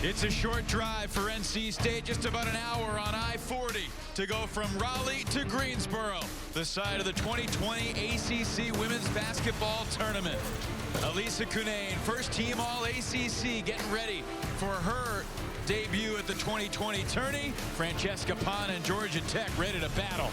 It's a short drive for NC State, just about an hour on I-40 to go from Raleigh to Greensboro, the site of the 2020 ACC Women's Basketball Tournament. Elisa Cunane, first team All-ACC, getting ready for her debut at the 2020 tourney. Francesca Pon and Georgia Tech ready to battle.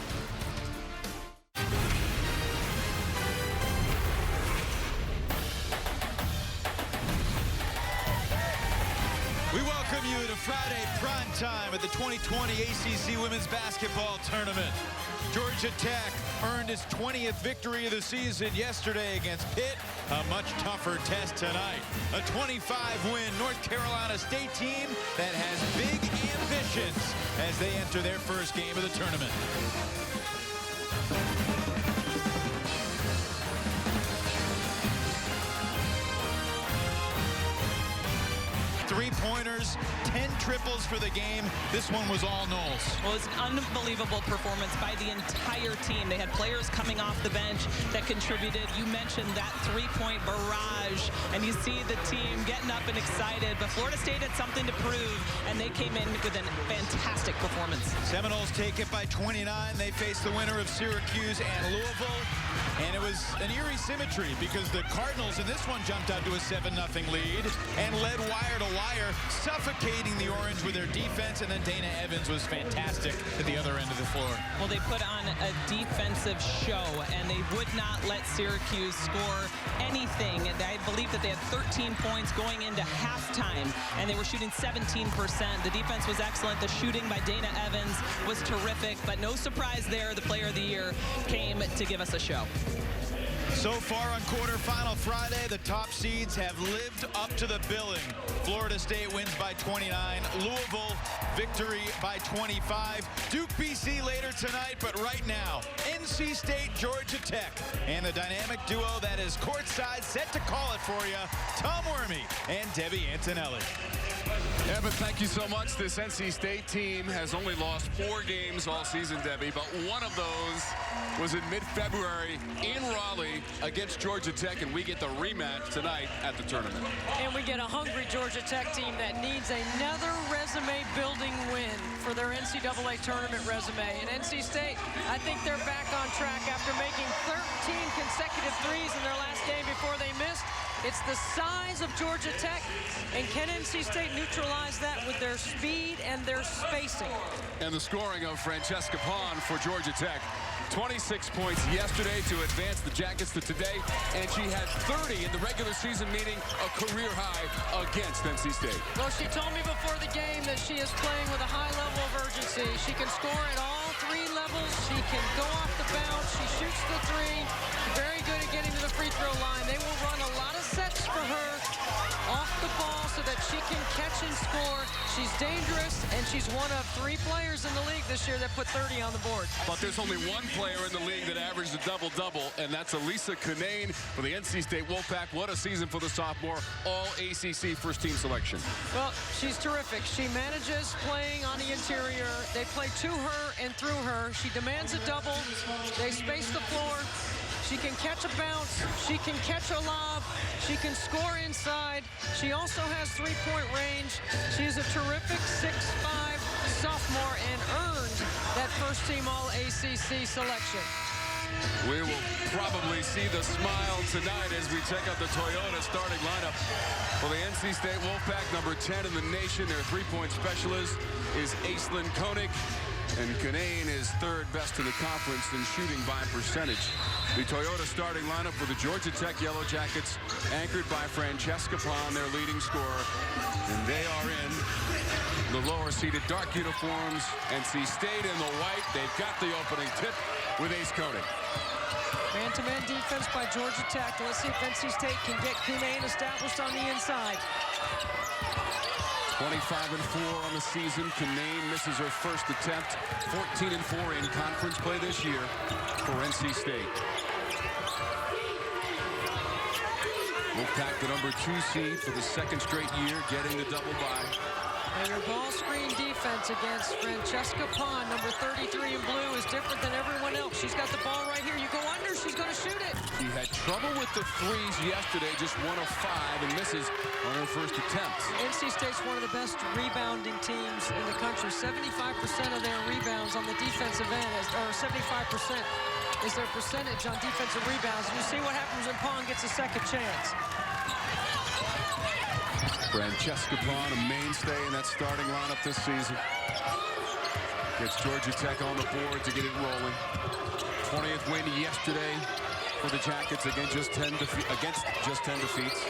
We welcome you to Friday prime time at the 2020 ACC Women's Basketball Tournament. Georgia Tech earned its 20th victory of the season yesterday against Pitt. A much tougher test tonight. A 25-win North Carolina State team that has big ambitions as they enter their first game of the tournament. Three-pointers, 10 triples for the game. This one was all Knowles. Well, it was an unbelievable performance by the entire team. They had players coming off the bench that contributed. You mentioned that three-point barrage, and you see the team getting up and excited. But Florida State had something to prove, and they came in with a fantastic performance. Seminoles take it by 29. They face the winner of Syracuse and Louisville. And it was an eerie symmetry because the Cardinals in this one jumped out to a 7-0 lead and led wire to wire, suffocating the Orange with their defense. And then Dana Evans was fantastic at the other end of the floor. Well, they put on a defensive show, and they would not let Syracuse score anything. And I believe that they had 13 points going into halftime, and they were shooting 17%. The defense was excellent. The shooting by Dana Evans was terrific, but no surprise there. The player of the year came to give us a show. So far on quarterfinal Friday, the top seeds have lived up to the billing. Florida State wins by 29. Louisville, victory by 25. Duke BC later tonight, but right now, NC State, Georgia Tech. And the dynamic duo that is courtside set to call it for you, Tom Wormy and Debbie Antonelli. Evan, thank you so much. This NC State team has only lost 4 games all season, Debbie, but one of those was in mid-February in Raleigh against Georgia Tech, and we get the rematch tonight at the tournament. And we get a hungry Georgia Tech team that needs another resume-building win for their NCAA tournament resume. And NC State, I think they're back on track after making 13 consecutive threes in their last game before they missed. It's the size of Georgia Tech, and can NC State neutralize that with their speed and their spacing? And the scoring of Francesca Pon for Georgia Tech. 26 points yesterday to advance the Jackets to today, and she had 30 in the regular season, meaning a career high against NC State. Well, she told me before the game that she is playing with a high level of urgency. She can score at all 3 levels. She can go off the bounce. She shoots the 3. Very good at getting to the free throw line. They will run a lot of sets for her off the ball so that she can catch and score. She's dangerous, and she's one of 3 players in the league this year that put 30 on the board. But there's only one player in the league that averaged a double-double, and that's Elisa Cunane for the NC State Wolfpack. What a season for the sophomore, all-ACC first-team selection. Well, she's terrific. She manages playing on the interior. They play to her and through her. She demands a double. They space the floor. She can catch a bounce. She can catch a lob. She can score inside. She also has 3-point range. She's a terrific 6'5" sophomore and earned that first-team All-ACC selection. We will probably see the smile tonight as we check out the Toyota starting lineup for the NC State Wolfpack. Number 10 in the nation. Their 3-point specialist is Aislinn Koenig. And Cunane is 3rd best in the conference in shooting by percentage. The Toyota starting lineup for the Georgia Tech Yellow Jackets, anchored by Francesca Pon, their leading scorer. And they are in the lower-seeded dark uniforms. NC State in the white. They've got the opening tip with Ace Koenig. Man-to-man defense by Georgia Tech. Let's see if NC State can get Cunane established on the inside. 25-4 on the season. Cunane misses her first attempt. 14-4 in conference play this year for NC State. Wolfpack, the number 2 seed for the 2nd straight year, getting the double bye. And your ball screen defense against Francesca Pond, number 33 in blue, is different than everyone else. She's got the ball right here. You go under, she's going to shoot it. She had trouble with the threes yesterday, just 1 of 5, and misses on her first attempt. NC State's one of the best rebounding teams in the country. 75% of their rebounds on the defensive end, or 75% is their percentage on defensive rebounds. And you see what happens when Pond gets a second chance. Francesca Pond, a mainstay in that starting lineup this season. Gets Georgia Tech on the board to get it rolling. 20th win yesterday for the Jackets against just 10 defeats.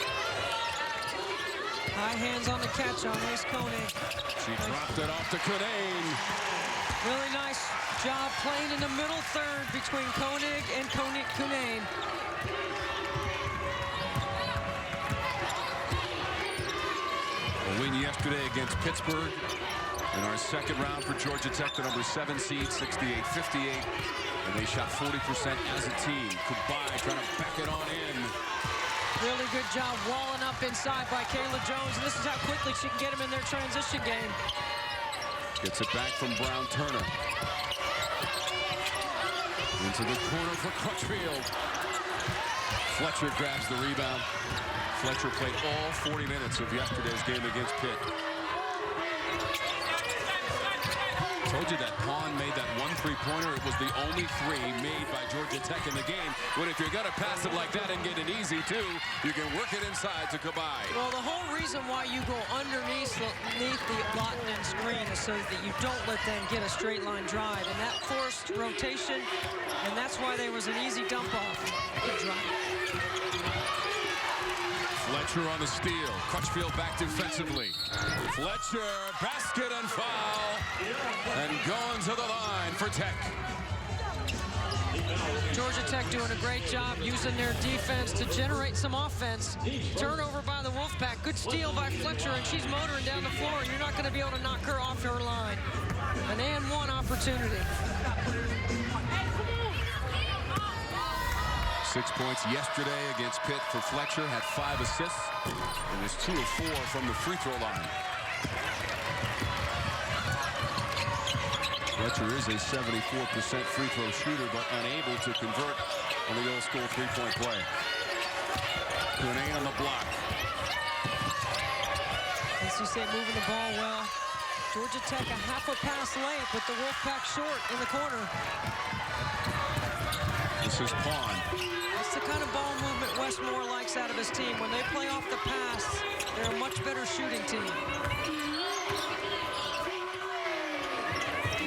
High hands on the catch on Ace Koenig. She dropped it off to Koenig. Really nice job playing in the middle third between Koenig and Koenig. A win yesterday against Pittsburgh. In our second round for Georgia Tech, the number 7 seed, 68-58. And they shot 40% as a team. Goodbye, trying to back it on in. Really good job walling up inside by Kayla Jones. And this is how quickly she can get him in their transition game. Gets it back from Brown Turner. Into the corner for Crutchfield. Fletcher grabs the rebound. Fletcher played all 40 minutes of yesterday's game against Pitt. Told you that Pond made that 1 3-pointer. It was the only 3 made by Georgia Tech in the game. But if you're going to pass it like that and get it easy, too, you can work it inside to Kabai. Well, the whole reason why you go underneath the Lotton screen is so that you don't let them get a straight line drive. And that forced rotation, and that's why there was an easy dump off. Good drive. Fletcher on the steal. Crutchfield back defensively. Fletcher, basket and foul. And going to the line for Tech. Georgia Tech doing a great job using their defense to generate some offense. Turnover by the Wolfpack. Good steal by Fletcher, and she's motoring down the floor. You're not going to be able to knock her off her line. An and 1 opportunity. 6 points yesterday against Pitt for Fletcher. Had 5 assists and is 2 of 4 from the free throw line. Fletcher is a 74% free throw shooter, but unable to convert on the old school 3-point play. Koenig on the block. NC State moving the ball well. Georgia Tech a half a pass late, but the Wolfpack short in the corner. This is Pond. That's the kind of ball movement Westmore likes out of his team. When they play off the pass, they're a much better shooting team.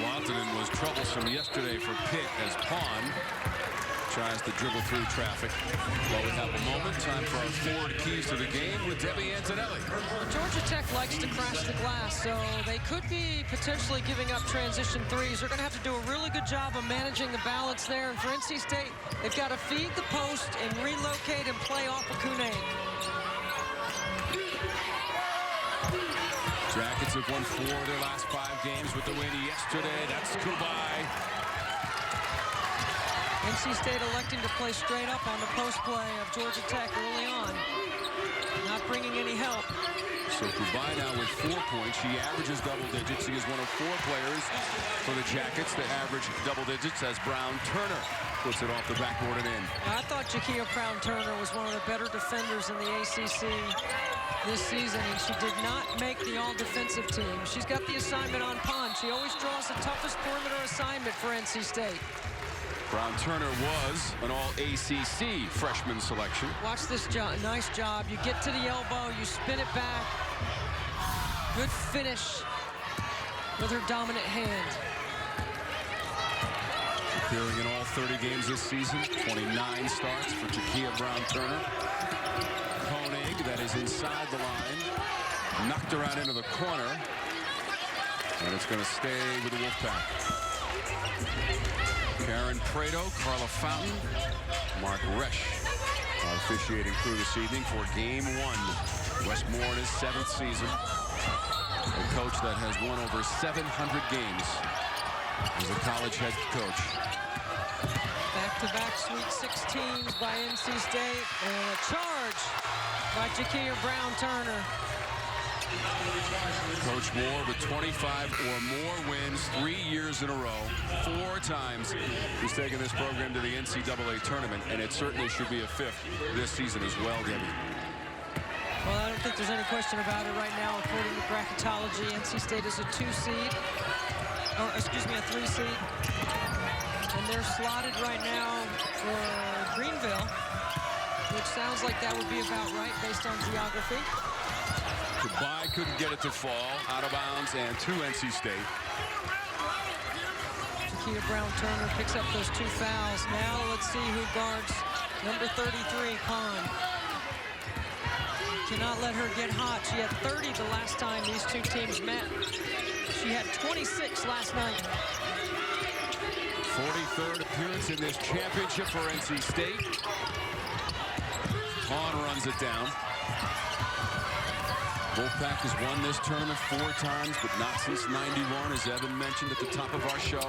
Wantanen was troublesome yesterday for Pitt as Pond tries to dribble through traffic. Well, we have a moment. Time for our forward keys to the game with Debbie Antonelli. Georgia Tech likes to crash the glass, so they could be potentially giving up transition threes. They're going to have to do a really good job of managing the balance there. And for NC State, they've got to feed the post and relocate and play off of Koenig. Jackets have won 4 of their last 5 games with the win yesterday. That's Kubai. NC State electing to play straight up on the post play of Georgia Tech early on. Not bringing any help. So Kubai now with 4 points. She averages double digits. He is one of 4 players for the Jackets to average double digits as Brown Turner puts it off the backboard and in. I thought Jakia Brown Turner was one of the better defenders in the ACC this season, and she did not make the all-defensive team. She's got the assignment on Pond. She always draws the toughest perimeter assignment for NC State. Brown Turner was an all-ACC freshman selection. Watch this job. Nice job. You get to the elbow, you spin it back. Good finish with her dominant hand. Appearing in all 30 games this season, 29 starts for Jakia Brown Turner. Koenig, that is inside the line, knocked her out into the corner, and it's going to stay with the Wolfpack. Karen Prado, Carla Fountain, Mark Resch are officiating crew this evening for Game 1. Westmore in his 7th season. A coach that has won over 700 games as a college head coach. Back-to-back Sweet 16s by NC State, and a charge by Jakia Brown Turner. Coach Moore with 25 or more wins 3 years in a row. 4 times he's taken this program to the NCAA tournament, and it certainly should be a 5th this season as well, Debbie. Well, I don't think there's any question about it right now. According to bracketology, NC State is a 2 seed, or excuse me, a 3 seed. And they're slotted right now for Greenville, which sounds like that would be about right based on geography. Goodbye couldn't get it to fall out of bounds, and to NC State. Shakia Brown-Turner picks up those 2 fouls. Now let's see who guards number 33, Khan. Cannot let her get hot. She had 30 the last time these 2 teams met. She had 26 last night. 43rd appearance in this championship for NC State. Khan runs it down. Wolfpack has won this tournament 4 times, but not since '91, as Evan mentioned at the top of our show.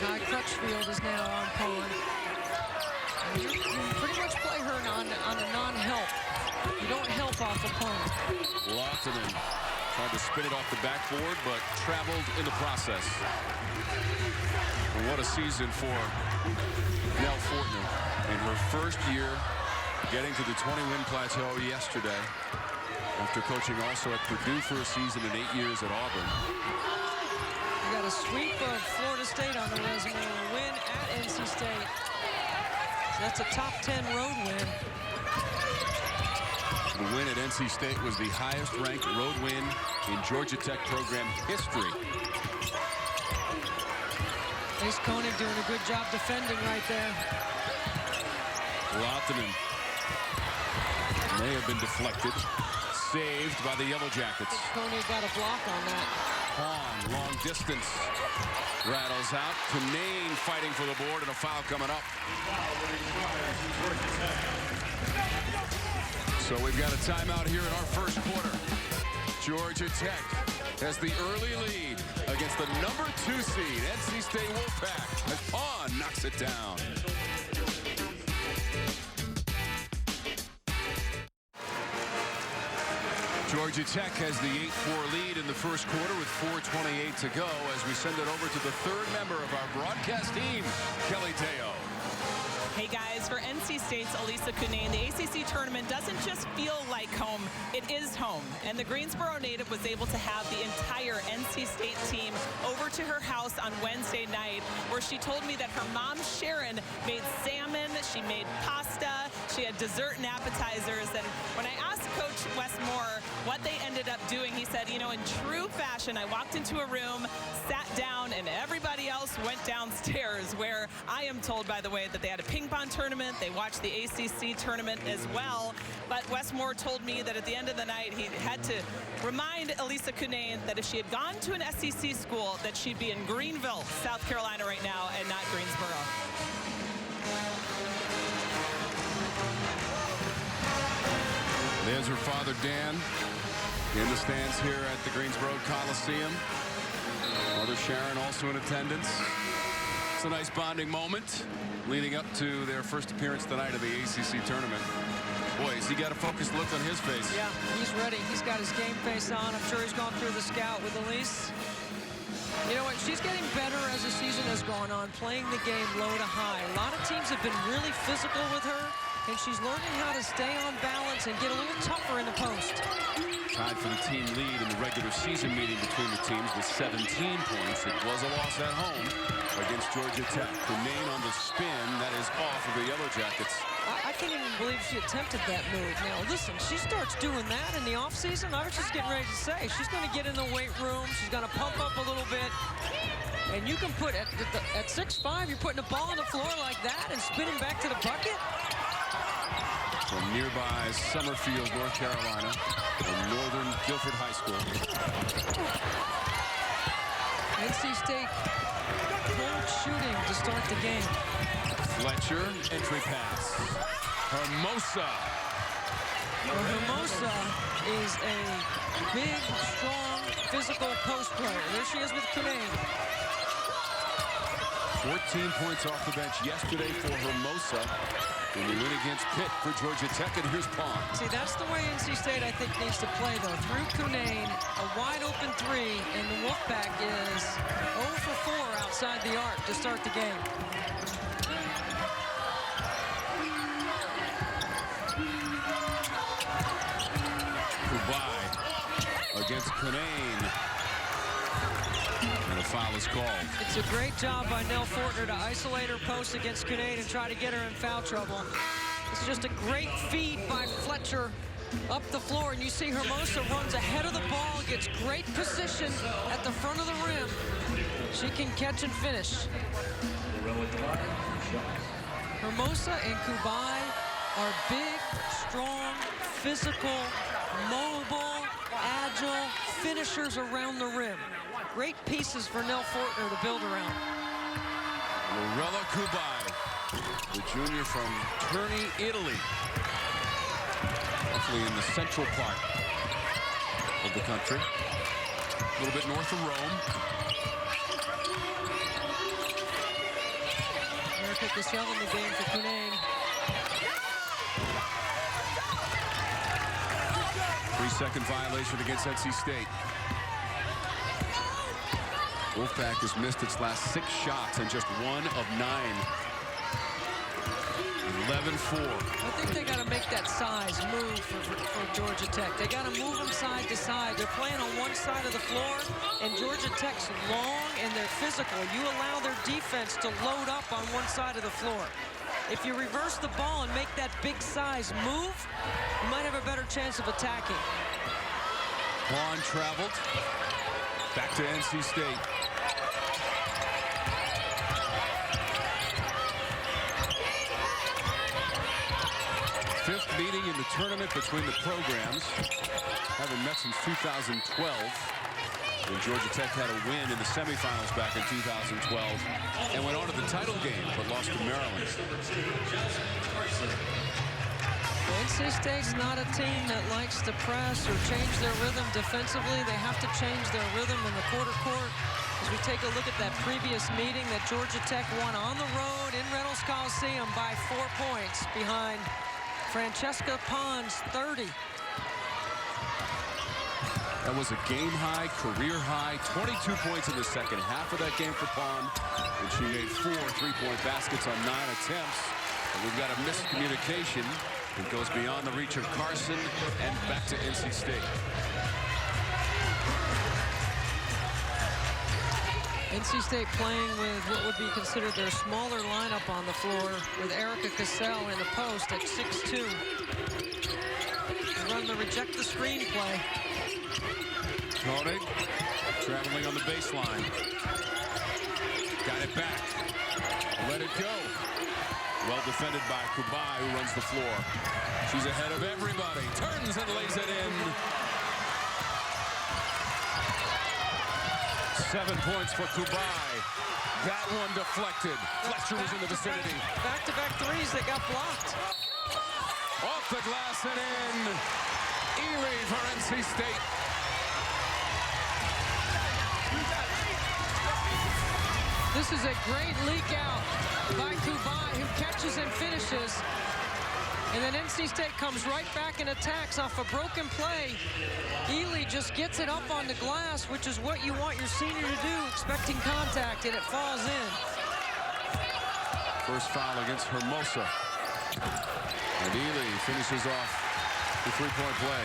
Kai Crutchfield is now on Khan. You pretty much play her on a non-help. You don't help off of Khan. Lofton tried to spin it off the backboard, but traveled in the process. And what a season for Nell Fortner in her first year, getting to the 20-win plateau yesterday after coaching also at Purdue for a season and 8 years at Auburn. You got a sweep of Florida State on the resume, a win at NC State. So that's a top 10 road win. The win at NC State was the highest ranked road win in Georgia Tech program history. Ace Koenig doing a good job defending right there. Lautinen may have been deflected. Saved by the Yellow Jackets. Koenig got a block on that. Hahn, long distance. Rattles out. Tunane fighting for the board, and a foul coming up. So we've got a timeout here in our first quarter. Georgia Tech has the early lead against the number 2 seed, NC State Wolfpack, as Hahn knocks it down. Georgia Tech has the 8-4 lead in the first quarter with 4:28 to go as we send it over to the 3rd member of our broadcast team, Kelly Teo. Hey guys, for NC State's Elisa Cunane, the ACC tournament doesn't just feel like home, it is home. And the Greensboro native was able to have the entire NC State team over to her house on Wednesday night, where she told me that her mom, Sharon, made salmon, she made pasta, she had dessert and appetizers. And when I asked Coach Wes Moore what they ended up doing, he said, you know, in true fashion, I walked into a room, sat down, and everybody else went downstairs, where I am told, by the way, that they had a ping pong tournament. They watched the ACC tournament as well. But Wes Moore told me that at the end of the night, he had to remind Elisa Cunane that if she had gone to an SEC school, that she'd be in Greenville, South Carolina right now, and not Greensboro. There's her father, Dan, in the stands here at the Greensboro Coliseum. Mother Sharon also in attendance. It's a nice bonding moment leading up to their first appearance tonight of the ACC tournament. Boy, has he got a focused look on his face. Yeah, he's ready. He's got his game face on. I'm sure he's gone through the scout with Elise. You know what? She's getting better as the season has gone on, playing the game low to high. A lot of teams have been really physical with her, and she's learning how to stay on balance and get a little tougher in the post. Tied for the team lead in the regular season meeting between the teams with 17 points. It was a loss at home against Georgia Tech. Cunane on the spin. That is off of the Yellow Jackets. I can't even believe she attempted that move. Now, listen, she starts doing that in the offseason. I was just getting ready to say, she's going to get in the weight room. She's going to pump up a little bit. And you can put, at 6'5", you're putting a ball on the floor like that and spinning back to the bucket. From nearby Summerfield, North Carolina, from Northern Guilford High School. NC State cold shooting to start the game. Fletcher, entry pass. Hermosa. Well, Hermosa is a big, strong, physical post player. There she is with Cunane. 14 points off the bench yesterday for Hermosa. in the win against Pitt for Georgia Tech, and here's Pond. See, that's the way NC State, I think, needs to play, though. Through Cunane, a wide-open three, and the Wolfpack is 0 for 4 outside the arc to start the game. Kubai against Cunane. And a foul is called. It's a great job by Nell Fortner to isolate her post against Cunane and try to get her in foul trouble. It's just a great feed by Fletcher up the floor, and you see Hermosa runs ahead of the ball, gets great position at the front of the rim. She can catch and finish. Hermosa and Kubai are big, strong, physical, mobile, agile finishers around the rim. Great pieces for Nell Fortner to build around. Lorella Kubai, the junior from Terni, Italy. Hopefully in the central part of the country. A little bit north of Rome. Erica Cassell in the game for Cunane. 3-second violation against NC State. Wolfpack has missed its last 6 shots and just 1 of 9. 11-4. I think they got to make that size move for Georgia Tech. They got to move them side to side. They're playing on one side of the floor, and Georgia Tech's long and they're physical. You allow their defense to load up on one side of the floor. If you reverse the ball and make that big size move, you might have a better chance of attacking. Vaughn traveled back to NC State. Fifth meeting in the tournament between the programs. Haven't met since 2012. When Georgia Tech had a win in the semifinals back in 2012 and went on to the title game, but lost to Maryland. NC State's not a team that likes to press or change their rhythm defensively. They have to change their rhythm in the quarter court. As we take a look at that previous meeting that Georgia Tech won on the road in Reynolds Coliseum by 4 points behind Francesca Pond's 30. That was a game high, career high, 22 points in the second half of that game for Pond. And she made 4 3-point baskets on 9 attempts. And we've got a miscommunication. It goes beyond the reach of Carson and back to NC State. NC State playing with what would be considered their smaller lineup on the floor, with Erica Cassell in the post at 6'2". Run the reject the screen play. Koenig traveling on the baseline. Got it back. Let it go. Well defended by Kubai, who runs the floor. She's ahead of everybody. Turns and lays it in. 7 points for Kubai. That one deflected. Fletcher was in the vicinity. Back-to-back threes that got blocked. Off the glass and in. Eerie for NC State. This is a great leak out by Kubai, who catches and finishes. And then NC State comes right back and attacks off a broken play. Ely just gets it up on the glass, which is what you want your senior to do, expecting contact, and it falls in. First foul against Hermosa. And Ely finishes off the 3-point play.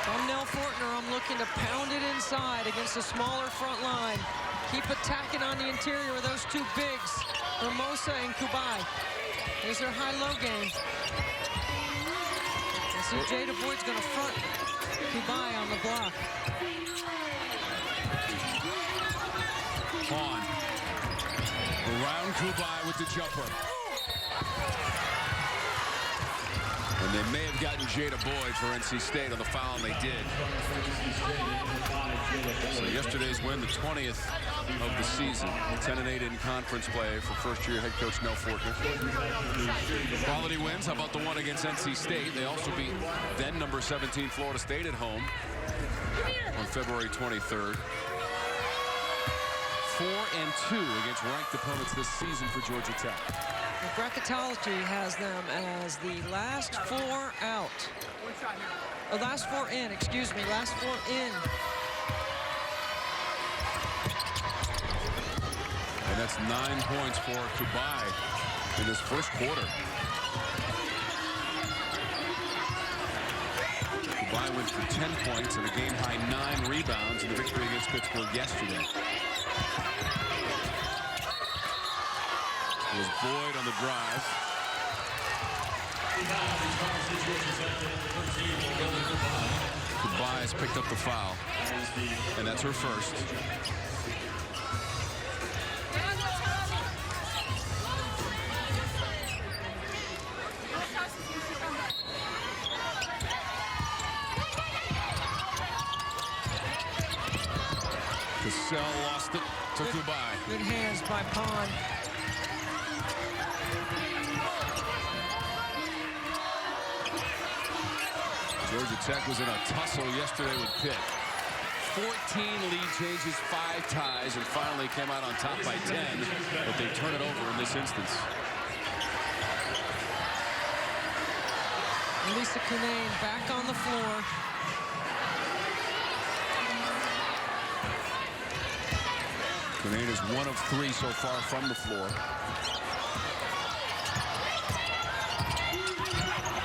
On Nell Fortner, I'm looking to pound it inside against a smaller front line. Keep attacking on the interior of those two bigs, Hermosa and Kubai. There's their high-low game. I see Jada Boyd's going to front Kubai on the block. Vaughn around Kubai with the jumper. And they may have gotten Jada Boyd for NC State on the foul, and they did. So yesterday's win, the 20th of the season. 10-8 in conference play for first-year head coach Nell Fortner. Quality wins. How about the one against NC State? They also beat then number 17 Florida State at home on February 23rd. 4-2 against ranked opponents this season for Georgia Tech. The bracketology has them as the last four out. Last four in, excuse me, last four in. And that's 9 points for Kubai in this first quarter. Kubai went for 10 points and a game-high 9 rebounds in the victory against Pittsburgh yesterday. It was Boyd on the drive. Kubai has picked up the foul, and that's her first. Cassell lost it to Kubai. Good hands by Pond. Georgia Tech was in a tussle yesterday with Pitt. 14 lead changes, 5 ties, and finally came out on top by 10, but they turn it over in this instance. Lisa Kinane back on the floor. Kinane is 1 of 3 so far from the floor.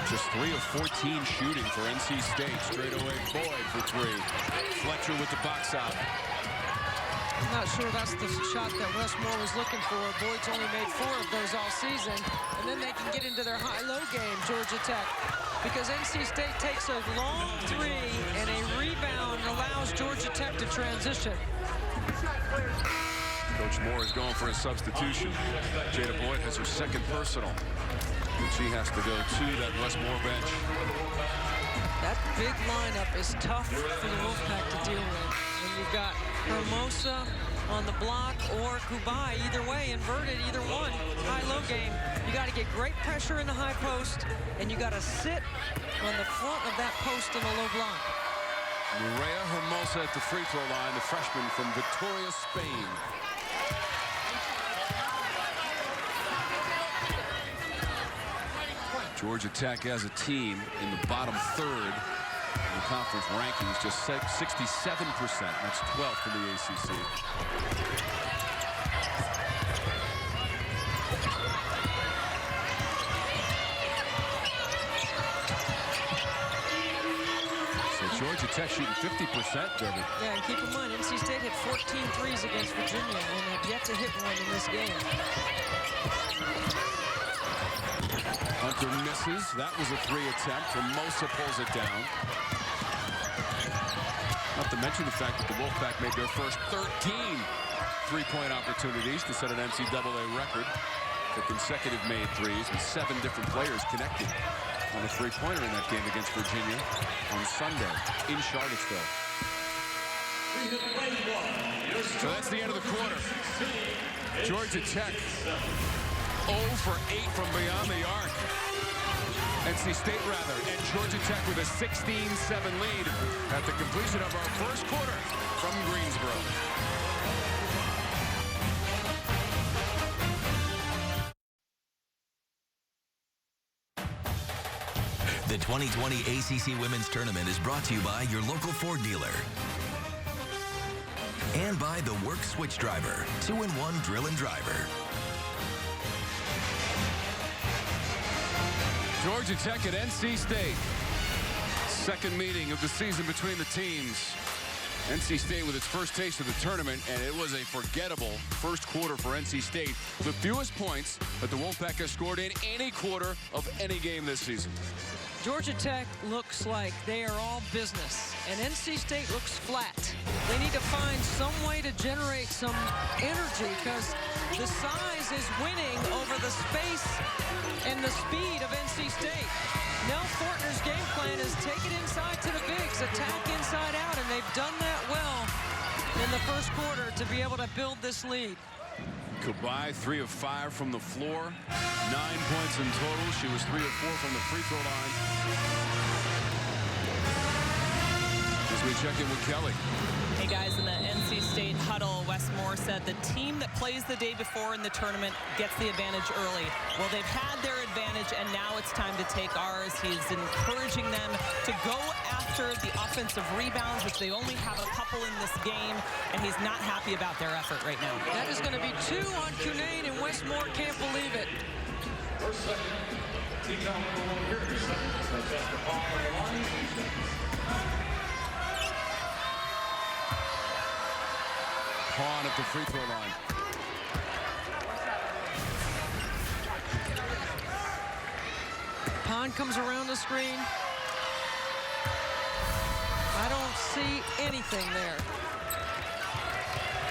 Just 3 of 14 shooting for NC State. Straight away, Boyd for 3. Fletcher with the box out. I'm not sure that's the shot that Westmore was looking for. Boyd's only made 4 of those all season. And then they can get into their high-low game, Georgia Tech. Because NC State takes a long 3 and a rebound allows Georgia Tech to transition. Coach Moore is going for a substitution. Jada Boyd has her second personal. And she has to go to that Westmore bench. That big lineup is tough for the Wolfpack to deal with. And you've got Hermosa on the block or Kubai, either way, inverted, either one. High-low game. You got to get great pressure in the high post, and you got to sit on the front of that post in a low block. Nerea Hermosa at the free throw line, the freshman from Vitoria, Spain. Georgia Tech as a team in the bottom third in the conference rankings, just 67%. That's 12th in the ACC. So Georgia Tech shooting 50%, Debbie. Yeah, and keep in mind, NC State hit 14 threes against Virginia and have yet to hit one in this game. Hunter misses. That was a 3 attempt. Hermosa pulls it down. Not to mention the fact that the Wolfpack made their first 13 three-point opportunities to set an NCAA record for consecutive made threes, with 7 different players connected on a three-pointer in that game against Virginia on Sunday in Charlottesville. So that's the end of the quarter. Georgia Tech 0 for 8 from beyond the arc. NC State, rather, and Georgia Tech with a 16-7 lead at the completion of our first quarter from Greensboro. The 2020 ACC Women's Tournament is brought to you by your local Ford dealer. And by the Work Switch Driver, 2-in-1 drill and driver. Georgia Tech at NC State. Second meeting of the season between the teams. NC State with its first taste of the tournament, and it was a forgettable first quarter for NC State. The fewest points that the Wolfpack has scored in any quarter of any game this season. Georgia Tech looks like they are all business, and NC State looks flat. They need to find some way to generate some energy, because the size is winning over the space and the speed of NC State. Nell Fortner's game plan is take it inside to the bigs, attack inside out, and they've done that well in the first quarter to be able to build this lead. Kubai 3 of 5 from the floor, 9 points in total. She was 3 of 4 from the free throw line. As we check in with Kelly. Hey guys, in the NC State huddle, West Westmore said the team that plays the day before in the tournament gets the advantage early. Well, they've had their advantage, and now it's time to take ours. He's encouraging them to go after the offensive rebounds, which they only have a couple in this game, and he's not happy about their effort right now. That is going to be 2 on Cunane, and Westmore can't believe it. Pawn at the free throw line. Pond comes around the screen. I don't see anything there.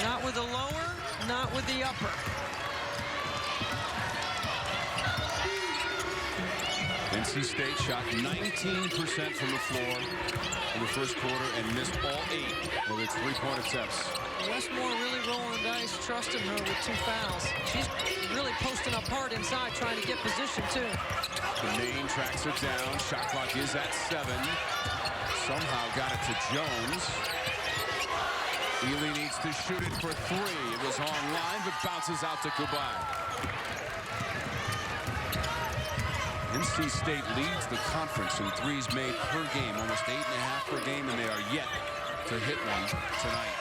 Not with the lower, not with the upper. NC State shot 19% from the floor in the first quarter and missed all 8 of its three-point attempts. Westmore really rolling dice, trusting her with 2 fouls. She's really posting up hard inside, trying to get position, too. Cunane tracks it down. Shot clock is at 7. Somehow got it to Jones. Ely needs to shoot it for 3. It was online, but bounces out to Kubai. NC State leads the conference in threes made per game, almost 8.5 per game, and they are yet to hit one tonight.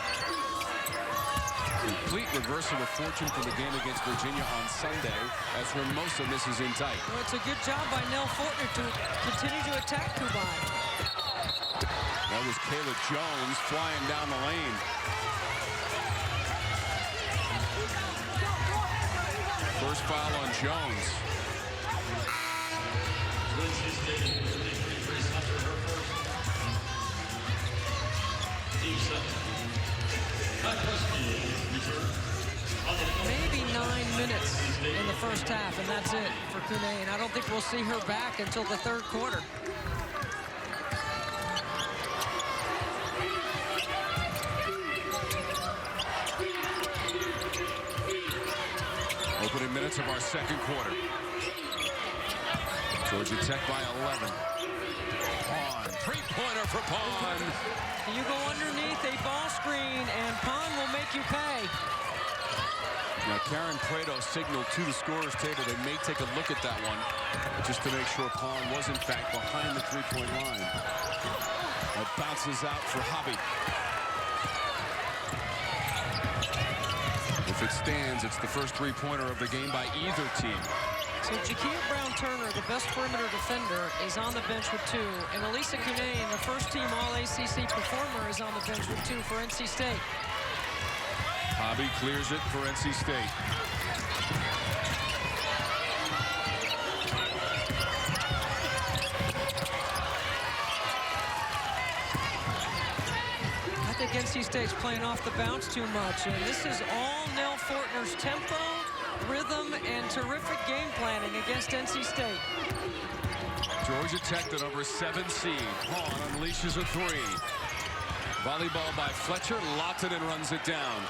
Complete reversal of fortune for the game against Virginia on Sunday as Hermosa misses in tight. Well, it's a good job by Nell Fortner to continue to attack Kubai. That was Kayla Jones flying down the lane. First foul on Jones. Maybe 9 minutes in the first half, and that's it for Cunane. I don't think we'll see her back until the 3rd quarter. Opening minutes of our 2nd quarter. Georgia Tech by 11. Pond, 3-pointer for Pond. You go underneath a ball screen, and Pond will make you pay. Now, Karen Prado signaled to the scorer's table. They may take a look at that one just to make sure Pond was, in fact, behind the 3-point line. That bounces out for Hobby. If it stands, it's the first 3-pointer of the game by either team. So Jakia Brown-Turner, the best perimeter defender, is on the bench with 2. And Elisa Cunane, the first-team All-ACC performer, is on the bench with 2 for NC State. Hobby clears it for NC State. I think NC State's playing off the bounce too much. And this is all Nell Fortner's tempo, rhythm, and terrific game planning against NC State. Georgia Tech, the number 7 seed. Pawn unleashes a 3. Volleyball by Fletcher. Lottinen runs it down.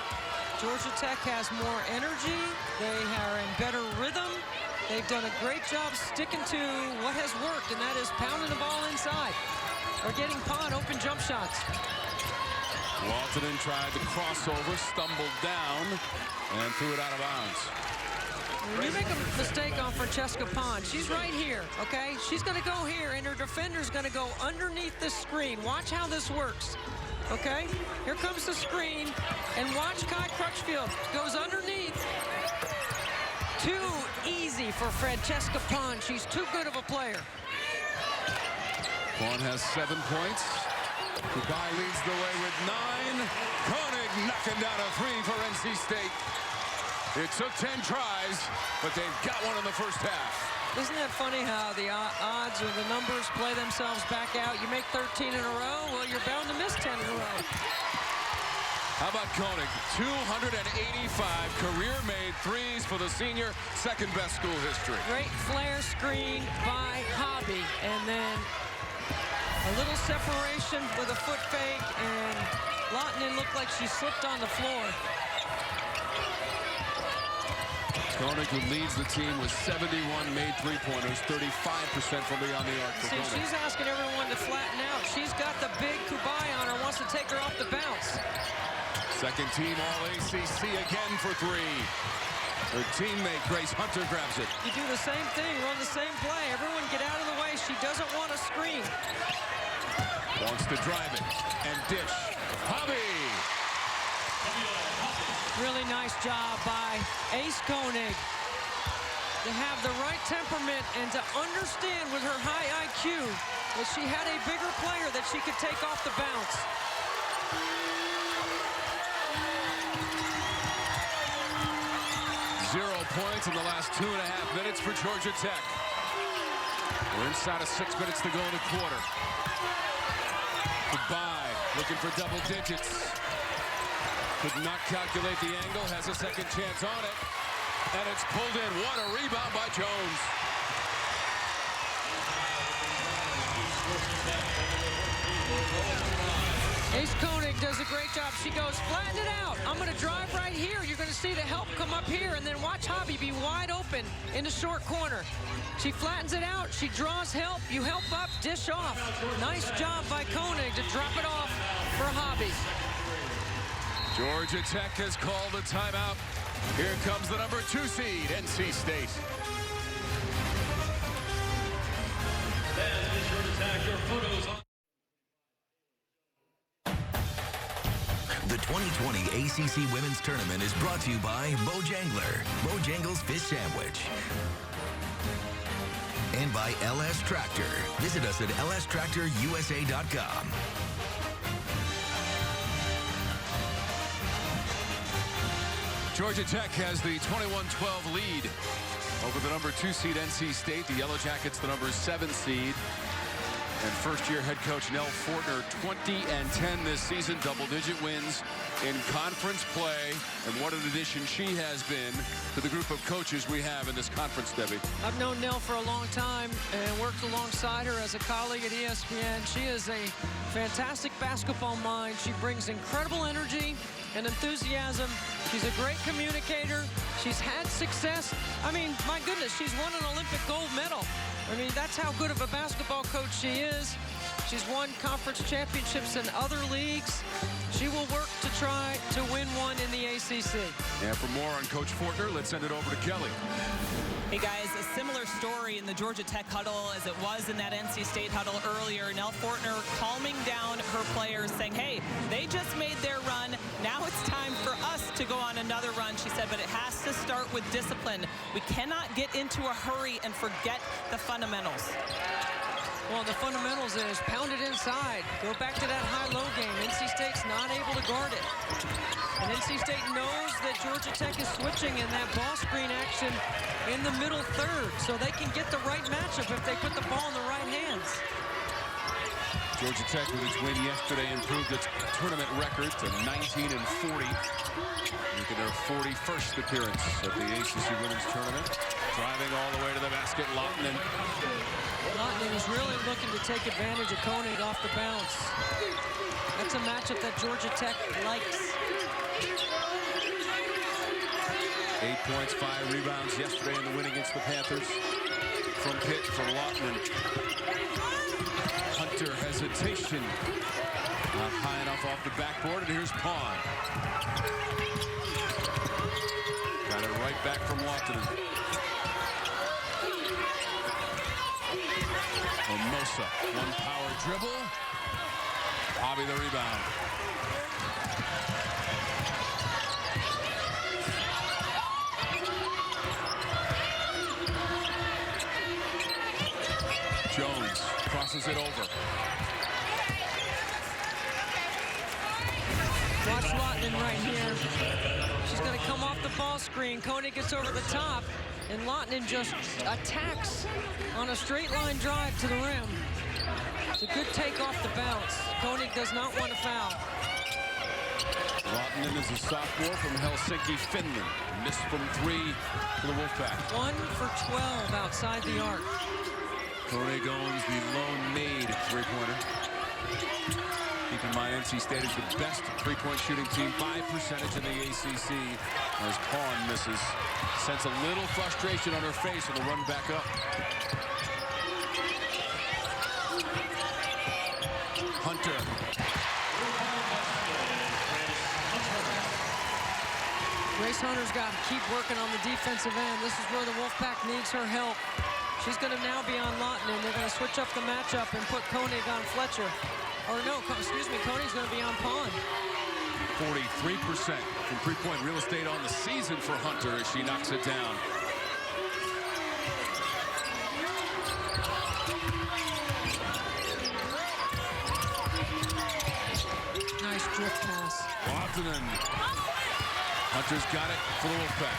Georgia Tech has more energy. They are in better rhythm. They've done a great job sticking to what has worked, and that is pounding the ball inside or getting Pond open jump shots. Lottinen tried the crossover, stumbled down, and threw it out of bounds. When you make a mistake on Francesca Pond, she's right here, okay? She's going to go here, and her defender's going to go underneath this screen. Watch how this works, okay? Here comes the screen, and watch Kai Crutchfield goes underneath. Too easy for Francesca Pond. She's too good of a player. Pond has 7 points. Kubai leads the way with 9. Koenig knocking down a 3 for NC State. It took 10 tries, but they've got one in the first half. Isn't that funny how the odds or the numbers play themselves back out? You make 13 in a row, well, you're bound to miss 10 in a row. How about Koenig? 285 career-made threes for the senior, second-best school history. Great flare screen by Hobby, and then a little separation with a foot fake, and Lottinen looked like she slipped on the floor. Koenig, who leads the team with 71 made three-pointers, 35% from beyond the arc. See, she's asking everyone to flatten out. She's got the big Kubai on her, wants to take her off the bounce. Second team All-ACC again for three. Her teammate Grace Hunter grabs it. You do the same thing, run the same play. Everyone get out of the way. She doesn't want to screen. Wants to drive it and dish. Hobby. Really nice job by Ace Koenig to have the right temperament and to understand with her high IQ that she had a bigger player that she could take off the bounce. 0 points in the last 2.5 minutes for Georgia Tech. We're inside of 6 minutes to go in the quarter. Goodbye, looking for double digits. Could not calculate the angle, has a second chance on it. And it's pulled in. What a rebound by Jones. Ace Koenig does a great job. She goes, flatten it out. I'm going to drive right here. You're going to see the help come up here, and then watch Hobby be wide open in the short corner. She flattens it out. She draws help. You help up, dish off. Nice job by Koenig to drop it off for Hobby. Georgia Tech has called a timeout. Here comes the number 2 seed, NC State. The 2020 ACC Women's Tournament is brought to you by Bojangler, Bojangles Fish Sandwich. And by LS Tractor. Visit us at lstractorusa.com. Georgia Tech has the 21-12 lead over the number 2 seed NC State. The Yellow Jackets, the number 7 seed. And first-year head coach Nell Fortner, 20-10 this season, double-digit wins in conference play. And what an addition she has been to the group of coaches we have in this conference, Debbie. I've known Nell for a long time and worked alongside her as a colleague at ESPN. She is a fantastic basketball mind. She brings incredible energy and enthusiasm. She's a great communicator. She's had success. I mean, my goodness, she's won an Olympic gold medal. I mean, that's how good of a basketball coach she is. She's won conference championships in other leagues. She will work to try to win one in the ACC. And for more on Coach Fortner, let's send it over to Kelly. Hey guys, a similar story in the Georgia Tech huddle as it was in that NC State huddle earlier. Nell Fortner calming down her players, saying, hey, they just made their run. Now it's time for us to go on another run, she said, but it has to start with discipline. We cannot get into a hurry and forget the fundamentals. Well, the fundamentals is pound it inside. Go back to that high-low game. NC State's not able to guard it. And NC State knows that Georgia Tech is switching in that ball screen action in the middle third, so they can get the right matchup if they put the ball in the right hands. Georgia Tech, with its win yesterday, improved its tournament record to 19-40. Look at their 41st appearance at the ACC Women's Tournament. Driving all the way to the basket, Lottinen. Lottinen is really looking to take advantage of Koenig off the bounce. That's a matchup that Georgia Tech likes. 8 points, 5 rebounds yesterday in the win against the Panthers. From Pitt, from Lottinen. Hunter, hesitation. Not high enough off the backboard, and here's Pawn. Got it right back from Lottinen. Hermosa, one power dribble. Hobby the rebound. Jones crosses it over. Watch Lottinen right here. She's going to come off the ball screen. Koenig gets over the top, and Lottinen just attacks on a straight line drive to the rim. It's a good take off the bounce. Koenig does not want to foul. Lottinen is a sophomore from Helsinki, Finland. Missed from 3 for the Wolfpack. 1 for 12 outside the arc. Koenig owns the lone made three-pointer. Keep in mind, NC State is the best three-point shooting team by percentage in the ACC. As Pawn misses, sense a little frustration on her face on the run back up. Hunter. Hunter's got to keep working on the defensive end. This is where the Wolfpack needs her help. She's going to now be on Lawton, and they're going to switch up the matchup and put Koenig on Fletcher. Or no, excuse me, Koenig's going to be on Pond. 43% from three-point real estate on the season for Hunter as she knocks it down. Nice drift pass. Lawton. Hunter's got it for the Wolfpack.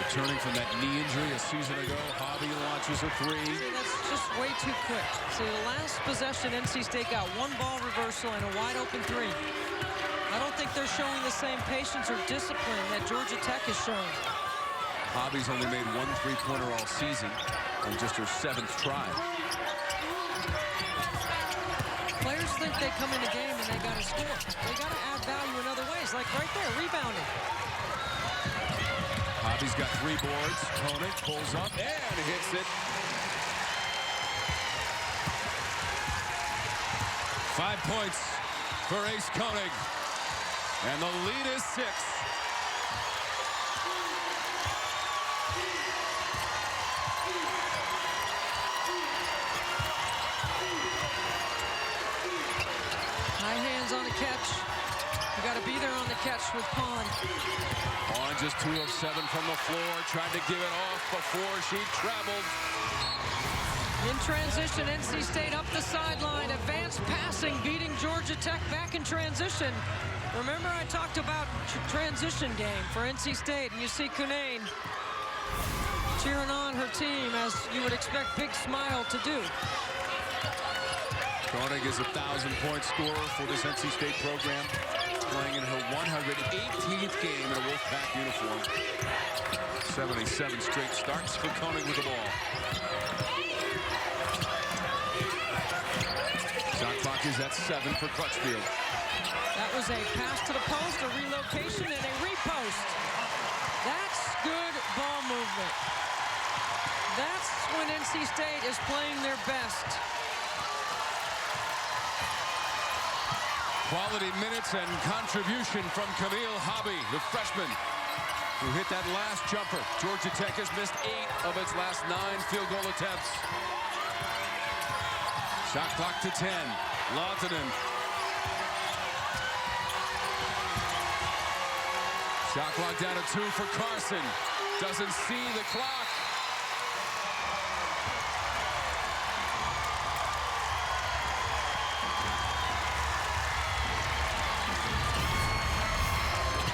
Returning from that knee injury a season ago, Hobby launches a three. See, that's just way too quick. See, the last possession, NC State got one ball reversal and a wide open three. I don't think they're showing the same patience or discipline that Georgia Tech is showing. Hobby's only made one three-pointer all season on just her 7th try. Players think they come in the game and they got to score. They got to add value in other ways, like right there, rebounding. Hobby's got 3 boards. Koenig pulls up and hits it. 5 points for Ace Koenig. And the lead is 6. High hands on the catch. You got to be there on the catch with Pond. Pond just 2 of 7 from the floor. Tried to give it off before she traveled. In transition, NC State up the sideline. Advanced passing, beating Georgia Tech back in transition. Remember I talked about transition game for NC State, and you see Cunane cheering on her team as you would expect Big Smile to do. Koenig is a 1,000-point scorer for this NC State program, playing in her 118th game in a Wolfpack uniform. 77 straight starts for Koenig with the ball. Shot clock is at 7 for Crutchfield. That was a pass to the post, a relocation, and a repost. That's good ball movement. That's when NC State is playing their best. Quality minutes and contribution from Camille Hobby, the freshman, who hit that last jumper. Georgia Tech has missed 8 of its last 9 field goal attempts. Shot clock to 10. Lawton. Shot clock down to 2 for Carson. Doesn't see the clock.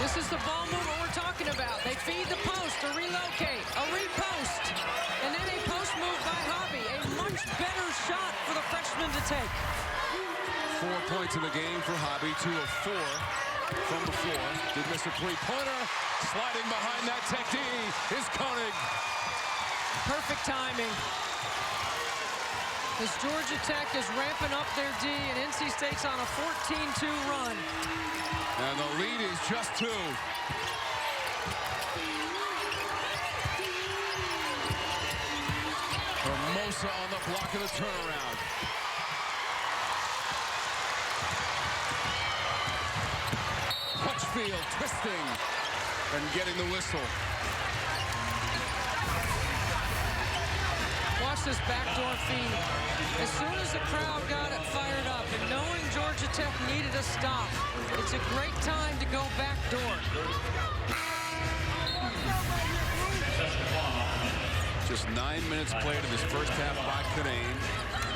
This is the ball movement we're talking about. They feed the post, a relocate, a repost, and then a post move by Hobby. A much better shot for the freshman to take. 4 points in the game for Hobby, 2 of 4 from the floor. Did miss a three-pointer. Sliding behind that Tech D is Koenig. Perfect timing. As Georgia Tech is ramping up their D, and NC State's on a 14-2 run. And the lead is just 2. Hermosa on the block of the turnaround. Crutchfield twisting and getting the whistle. Watch this backdoor feed. As soon as the crowd got it fired up and knowing Georgia Tech needed a stop, it's a great time to go backdoor. Just 9 minutes played in this first half by Cunane.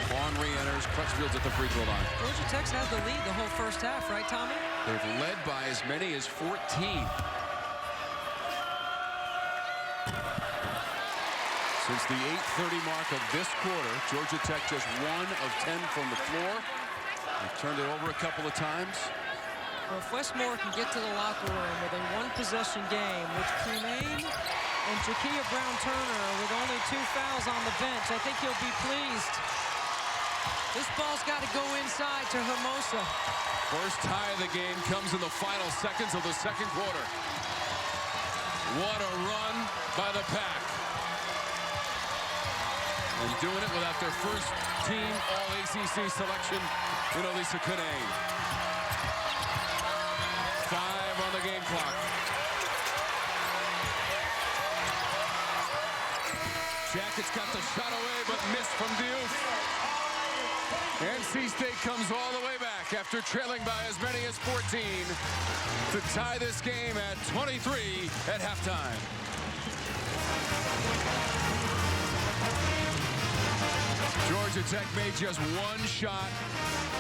Vaughn re-enters. Crutchfield's at the free throw line. Georgia Tech's had the lead the whole first half, right, Tommy? They've led by as many as 14. Since the 8:30 mark of this quarter, Georgia Tech just 1 of 10 from the floor. They've turned it over a couple of times. Well, if Westmore can get to the locker room with a one-possession game with Cunane and Jakia Brown-Turner with only 2 fouls on the bench, I think he'll be pleased. This ball's got to go inside to Hermosa. First tie of the game comes in the final seconds of the second quarter. What a run by the Pack. And doing it without their first team All-ACC selection in Elisa Cunane. but missed from Diouf. NC State comes all the way back after trailing by as many as 14 to tie this game at 23 at halftime. Georgia Tech made just one shot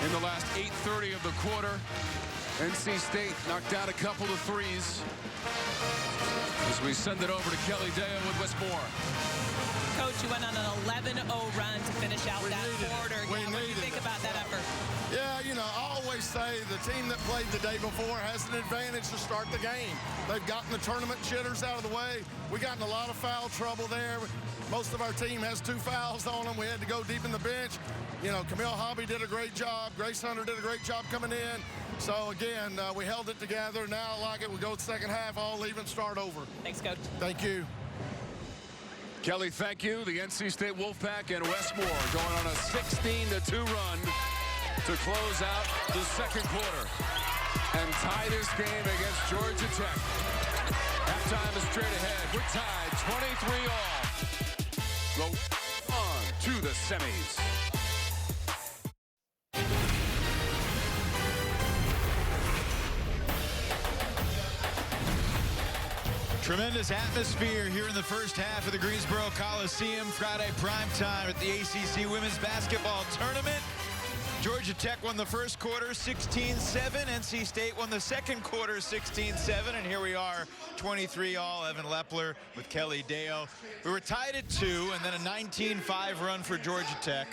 in the last 8:30 of the quarter. NC State knocked down a couple of threes as we send it over to Kelly Dale with Westmore. Coach, you went on an 11-0 run to finish out that quarter. What do you think about that effort? Yeah, you know, I always say the team that played the day before has an advantage to start the game. They've gotten the tournament jitters out of the way. We got in a lot of foul trouble there. Most of our team has 2 fouls on them. We had to go deep in the bench. You know, Camille Hobby did a great job. Grace Hunter did a great job coming in. So, again, we held it together. Now, like it, we go to the second half, all even, start over. Thanks, Coach. Thank you. Kelly, thank you. The NC State Wolfpack and Westmore going on a 16-2 run to close out the second quarter and tie this game against Georgia Tech. Halftime is straight ahead. We're tied 23-all. Go on to the semis. Tremendous atmosphere here in the first half of the Greensboro Coliseum. Friday primetime at the ACC Women's Basketball Tournament. Georgia Tech won the first quarter 16-7. NC State won the second quarter 16-7. And here we are, 23-all. Evan Lepler with Kelly Deo. We were tied at 2, and then a 19-5 run for Georgia Tech.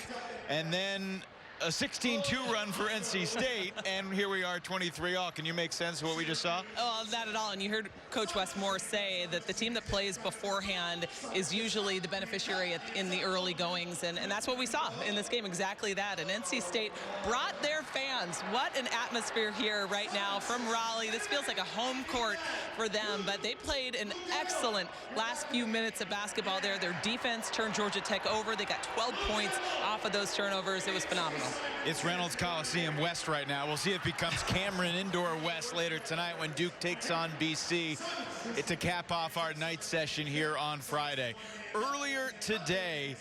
And then a 16-2 run for NC State, and here we are 23-all. Can you make sense of what we just saw? Oh, not at all. And you heard Coach Westmore say that the team that plays beforehand is usually the beneficiary in the early goings, and that's what we saw in this game, exactly that. And NC State brought their fans. What an atmosphere here right now from Raleigh. This feels like a home court for them, but they played an excellent last few minutes of basketball there. Their defense turned Georgia Tech over. They got 12 points off of those turnovers. It was phenomenal. It's Reynolds Coliseum West right now. We'll see if it becomes Cameron Indoor West later tonight when Duke takes on BC. It's to cap off our night session here on Friday. Earlier today,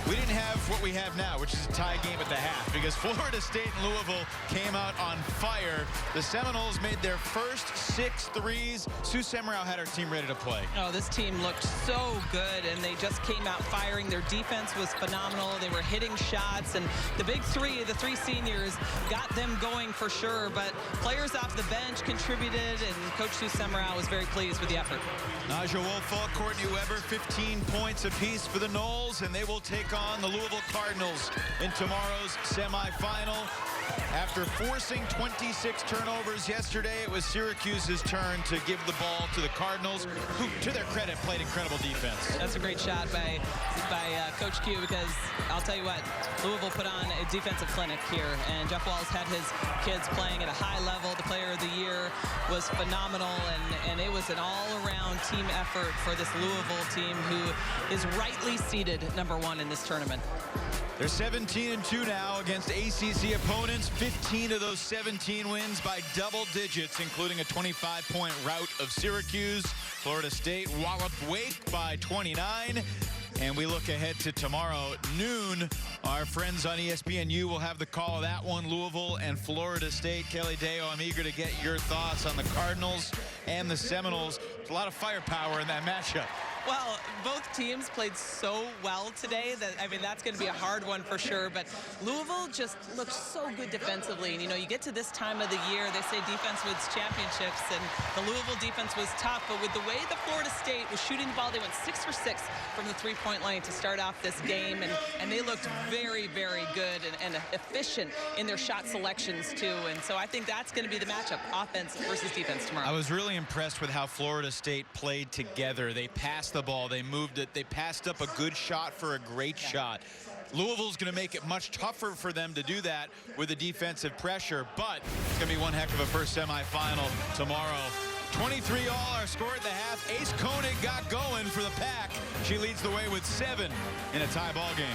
we didn't have what we have now, which is a tie game at the half, because Florida State and Louisville came out on fire. The Seminoles made their first 6 threes. Sue Semrau had her team ready to play. Oh, this team looked so good, and they just came out firing. Their defense was phenomenal. They were hitting shots, and the big three, the 3 seniors, got them going for sure. But players off the bench contributed, and Coach Sue Semrau was very pleased with the effort. Naja Wolfpack, Courtney Weber, 15 points apiece for the Noles, and they will take on the Louisville Cardinals in tomorrow's semifinal. After forcing 26 turnovers yesterday, it was Syracuse's turn to give the ball to the Cardinals, who, to their credit, played incredible defense. That's a great shot by Coach Q, because I'll tell you what, Louisville put on a defensive clinic here, and Jeff Walls had his kids playing at a high level. The player of the year was phenomenal, and it was an all-around team effort for this Louisville team, who is rightly seated #1 in this tournament. They're 17-2 now against ACC opponents. 15 of those 17 wins by double digits, including a 25-point rout of Syracuse. Florida State walloped Wake by 29. And we look ahead to tomorrow at noon. Our friends on ESPNU will have the call of that one, Louisville and Florida State. Kelly Deo, I'm eager to get your thoughts on the Cardinals and the Seminoles. There's a lot of firepower in that matchup. Well, both teams played so well today that, I mean, that's going to be a hard one for sure. But Louisville just looked so good defensively. And, you know, you get to this time of the year, they say defense wins championships, and the Louisville defense was tough. But with the way the Florida State was shooting the ball, they went 6 for 6 from the three-point line to start off this game. And they looked very, very good and efficient in their shot selections, too. And so I think that's going to be the matchup, offense versus defense tomorrow. I was really impressed with how Florida State played together. They passed the ball, they moved it, they passed up a good shot for a great shot. Louisville's going to make it much tougher for them to do that with the defensive pressure, but it's going to be one heck of a first semifinal tomorrow. 23-all, our score at the half. Ace Koenig got going for the Pack. She leads the way with 7 in a tie ball game.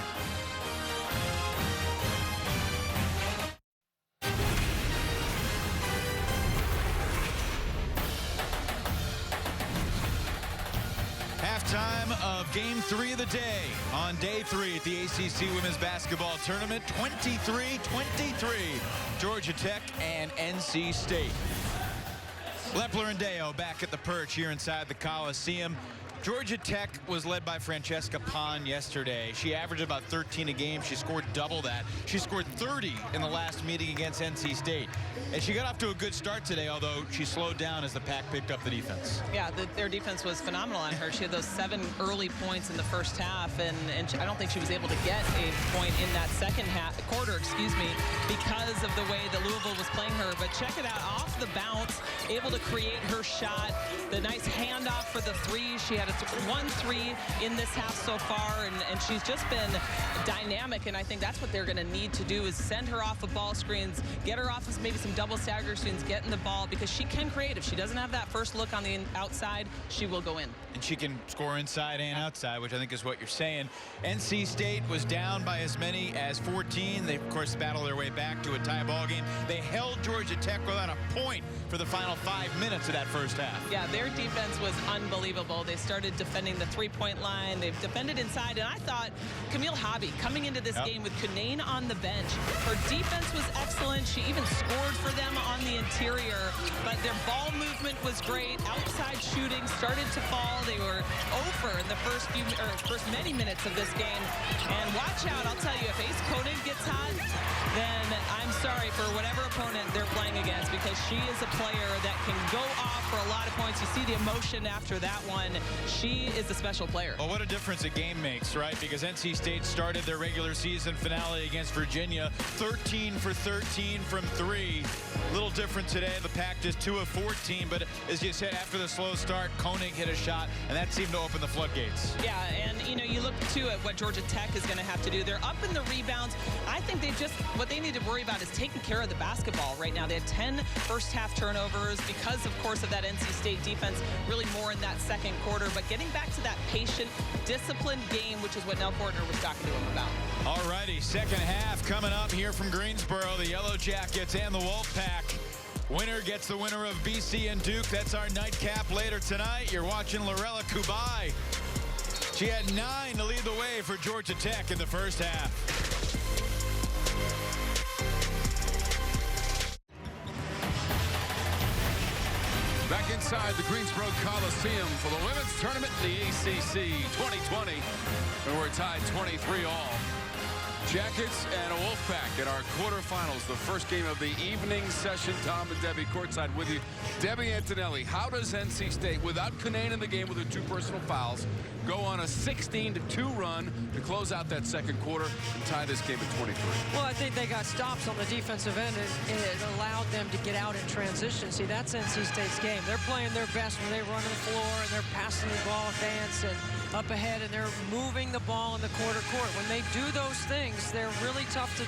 Halftime of Game 3 of the day on Day 3 at the ACC Women's Basketball Tournament. 23-23, Georgia Tech and NC State. Lepler and Deo back at the perch here inside the Coliseum. Georgia Tech was led by Francesca Pon yesterday. She averaged about 13 a game. She scored double that. She scored 30 in the last meeting against NC State. And she got off to a good start today, although she slowed down as the Pack picked up the defense. Yeah, their defense was phenomenal on her. She had those 7 early points in the first half, and I don't think she was able to get a point in that quarter, because of the way that Louisville was playing her. But check it out, off the bounce, able to create her shot. The nice handoff for the 3. She had a 1-3 in this half so far, and she's just been dynamic, and I think that's what they're going to need to do is send her off of ball screens, get her off of maybe some double stagger screens, get in the ball, because she can create. If she doesn't have that first look on the outside, she will go in. And she can score inside and outside, which I think is what you're saying. NC State was down by as many as 14. They, of course, battled their way back to a tie ball game. They held Georgia Tech without a point for the final 5 minutes of that first half. Yeah, their defense was unbelievable. They started defending the three-point line. They've defended inside, and I thought Camille Hobby coming into this game with Kunane on the bench. Her defense was excellent. She even scored for them on the interior, but their ball movement was great. Outside shooting started to fall. They were over in the first many minutes of this game. And watch out, I'll tell you, if Ace Koenig gets hot, then I'm sorry for whatever opponent they're playing against, because she is a player that can go off for a lot of points. You see the emotion after that one. She is a special player. Well, what a difference a game makes, right? Because NC State started their regular season finale against Virginia 13 for 13 from 3. Little different today. The Pack just 2 of 14, but as you said, after the slow start, Koenig hit a shot, and that seemed to open the floodgates. Yeah, and you look too at what Georgia Tech is going to have to do. They're up in the rebounds. I think what they need to worry about is taking care of the basketball right now. They had 10 first half turnovers because, of course, of that NC State defense, really more in that second quarter. But getting back to that patient, disciplined game, which is what Nell Fortner was talking to him about. All righty, second half coming up here from Greensboro. The Yellow Jackets and the Wolfpack. Winner gets the winner of BC and Duke. That's our nightcap later tonight. You're watching Lorella Kubai. She had 9 to lead the way for Georgia Tech in the first half. Back inside the Greensboro Coliseum for the women's tournament in the ACC 2020. And we're tied 23 all. Jackets and a Wolfpack in our quarterfinals, the first game of the evening session. Tom and Debbie courtside with you. Debbie Antonelli, how does NC State, without Kunane in the game with her 2 personal fouls, go on a 16-2 run to close out that second quarter and tie this game at 23? Well, I think they got stops on the defensive end, and it allowed them to get out in transition. See, that's NC State's game. They're playing their best when they run the floor and they're passing the ball advance and up ahead, and they're moving the ball in the quarter court. When they do those things, they're really tough to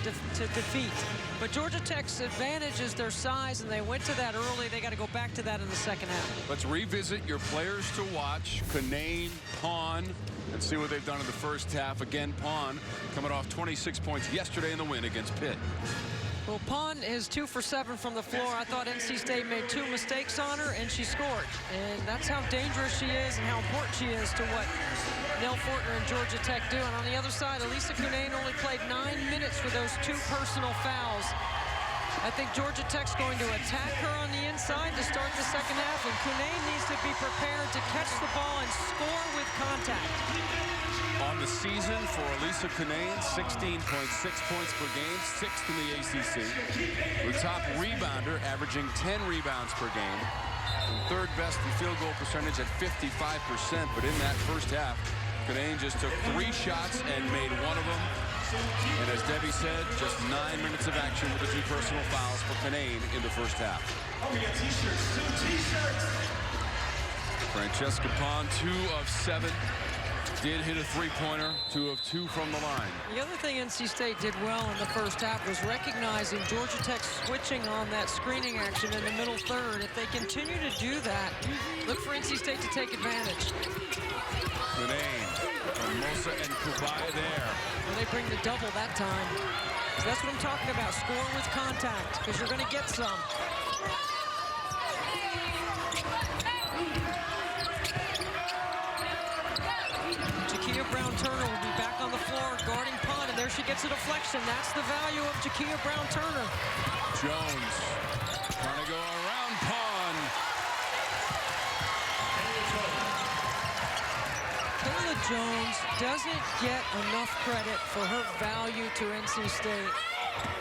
defeat. But Georgia Tech's advantage is their size, and they went to that early. They got to go back to that in the second half. Let's revisit your players to watch. Kunane, Pon, and see what they've done in the first half. Again, Pon coming off 26 points yesterday in the win against Pitt. Well, Pon is 2 for 7 from the floor. I thought NC State made 2 mistakes on her, and she scored. And that's how dangerous she is and how important she is to what Nell Fortner and Georgia Tech do. And on the other side, Elisa Kunane only played 9 minutes for those 2 personal fouls. I think Georgia Tech's going to attack her on the inside to start the second half, and Kunane needs to be prepared to catch the ball and score with contact. On the season for Elisa Kunane, 16.6 points per game, 6th in the ACC. The top rebounder, averaging 10 rebounds per game. And 3rd best in field goal percentage at 55%. But in that first half, Kunane just took 3 shots and made 1 of them. And as Debbie said, just 9 minutes of action with the 2 personal fouls for Kunane in the first half. Francesca Pon, 2 of 7. Did hit a 3-pointer, 2 of 2 from the line. The other thing NC State did well in the first half was recognizing Georgia Tech switching on that screening action in the middle third. If they continue to do that, look for NC State to take advantage. Kunane, Hermosa and Kubai there. Well, they bring the double that time. So that's what I'm talking about, score with contact, because you're going to get some. She gets a deflection. That's the value of Jakia Brown-Turner. Jones trying to go around Pond. Kayla Jones doesn't get enough credit for her value to NC State.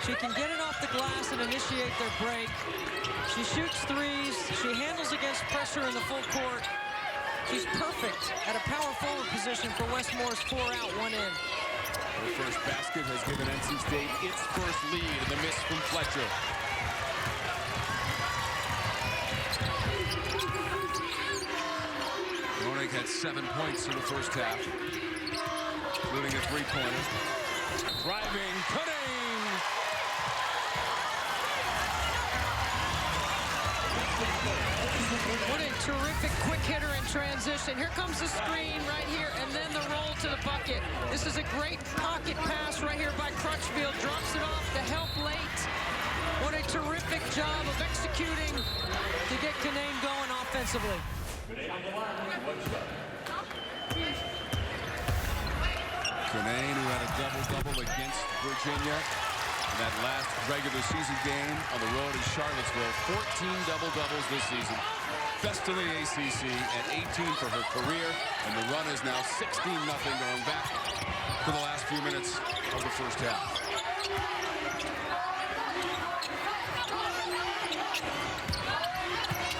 She can get it off the glass and initiate their break. She shoots threes. She handles against pressure in the full court. She's perfect at a power forward position for Westmore's 4 out, 1 in. Her first basket has given NC State its first lead in the miss from Fletcher. Koenig had 7 points in the first half, including a three-pointer. Driving, Koenig! What a terrific quick hitter in transition. Here comes the screen right here, and then the roll to the bucket. This is a great pocket pass right here by Crutchfield. Drops it off to help late. What a terrific job of executing to get Canaan going offensively. Canaan, who had a double-double against Virginia in that last regular season game on the road in Charlottesville. 14 double-doubles this season. Best in the ACC at 18 for her career, and the run is now 16-0 going back to the last few minutes of the first half.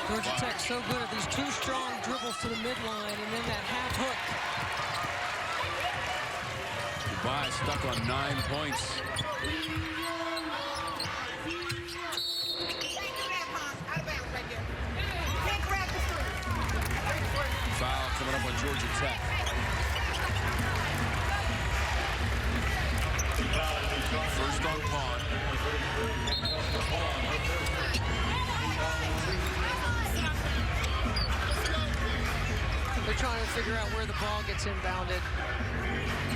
Georgia Tech so good at these two strong dribbles to the midline and then that half hook. Dubai stuck on 9 points. Foul coming up on Georgia Tech. First on Pond. They're trying to figure out where the ball gets inbounded.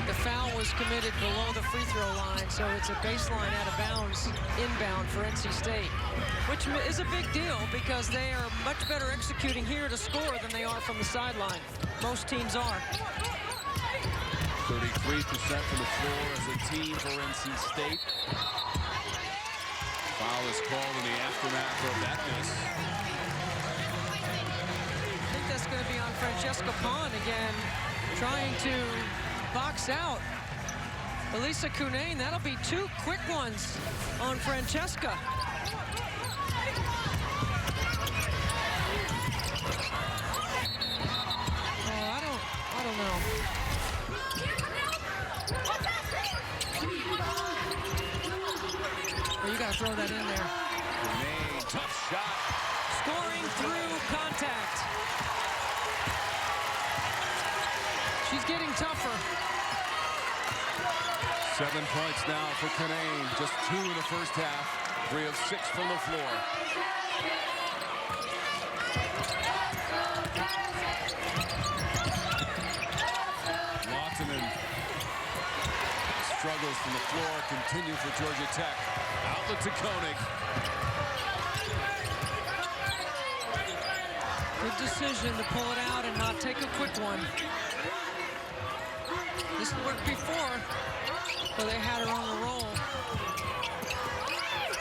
The foul was committed below the free throw line, so it's a baseline out of bounds inbound for NC State, which is a big deal because they are much better executing here to score than they are from the sideline. Most teams are. 33% from the floor as a team for NC State. Foul is called in the aftermath of that miss. I think that's going to be on Francesca Pond again, trying to box out Elisa Cunane. That'll be 2 quick ones on Francesca. Oh, I don't know. Well, you got to throw that in there. Cunane, tough shot. Scoring through contact. She's getting tougher. 7 points now for Cunane. Just 2 in the first half. 3 of 6 from the floor. Lawton struggles from the floor. Continue for Georgia Tech. Outlet to Koenig. Good decision to pull it out and not take a quick one. This worked before, but they had her on the roll.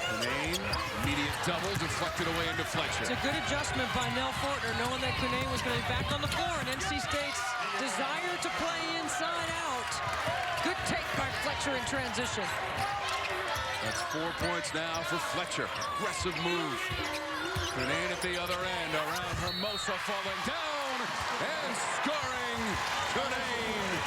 Cunane, immediate double, deflected away into Fletcher. It's a good adjustment by Nell Fortner, knowing that Cunane was going to be back on the floor, and NC State's desire to play inside out. Good take by Fletcher in transition. That's 4 points now for Fletcher. Aggressive move. Cunane at the other end, around Hermosa, falling down and scoring. Cunane.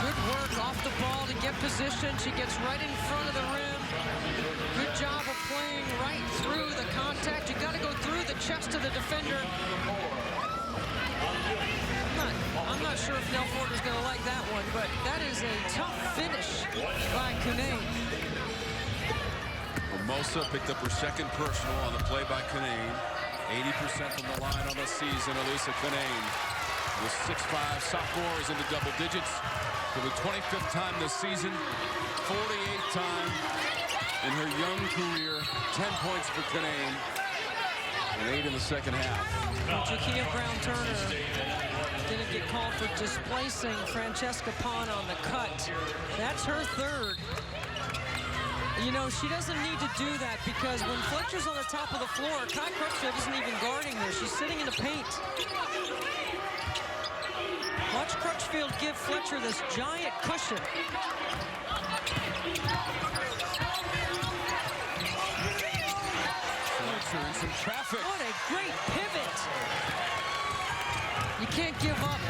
Good work off the ball to get position. She gets right in front of the rim. Good job of playing right through the contact. You got to go through the chest of the defender. I'm not sure if Nell Fortner's going to like that one, but that is a tough finish by Cunane. Hermosa picked up her second personal on the play by Cunane. 80% from the line on the season, Elisa Cunane. The 6'5" sophomore is into double digits for the 25th time this season, 48th time in her young career. 10 points for Cunane. And 8 in the second half. Jakia Brown-Turner didn't get called for displacing Francesca Pon on the cut. That's her third. You know, she doesn't need to do that because when Fletcher's on the top of the floor, Kai Crutchfield isn't even guarding her. She's sitting in the paint. Watch Crutchfield give Fletcher this giant cushion. Fletcher in some traffic. What a great pivot. You can't give up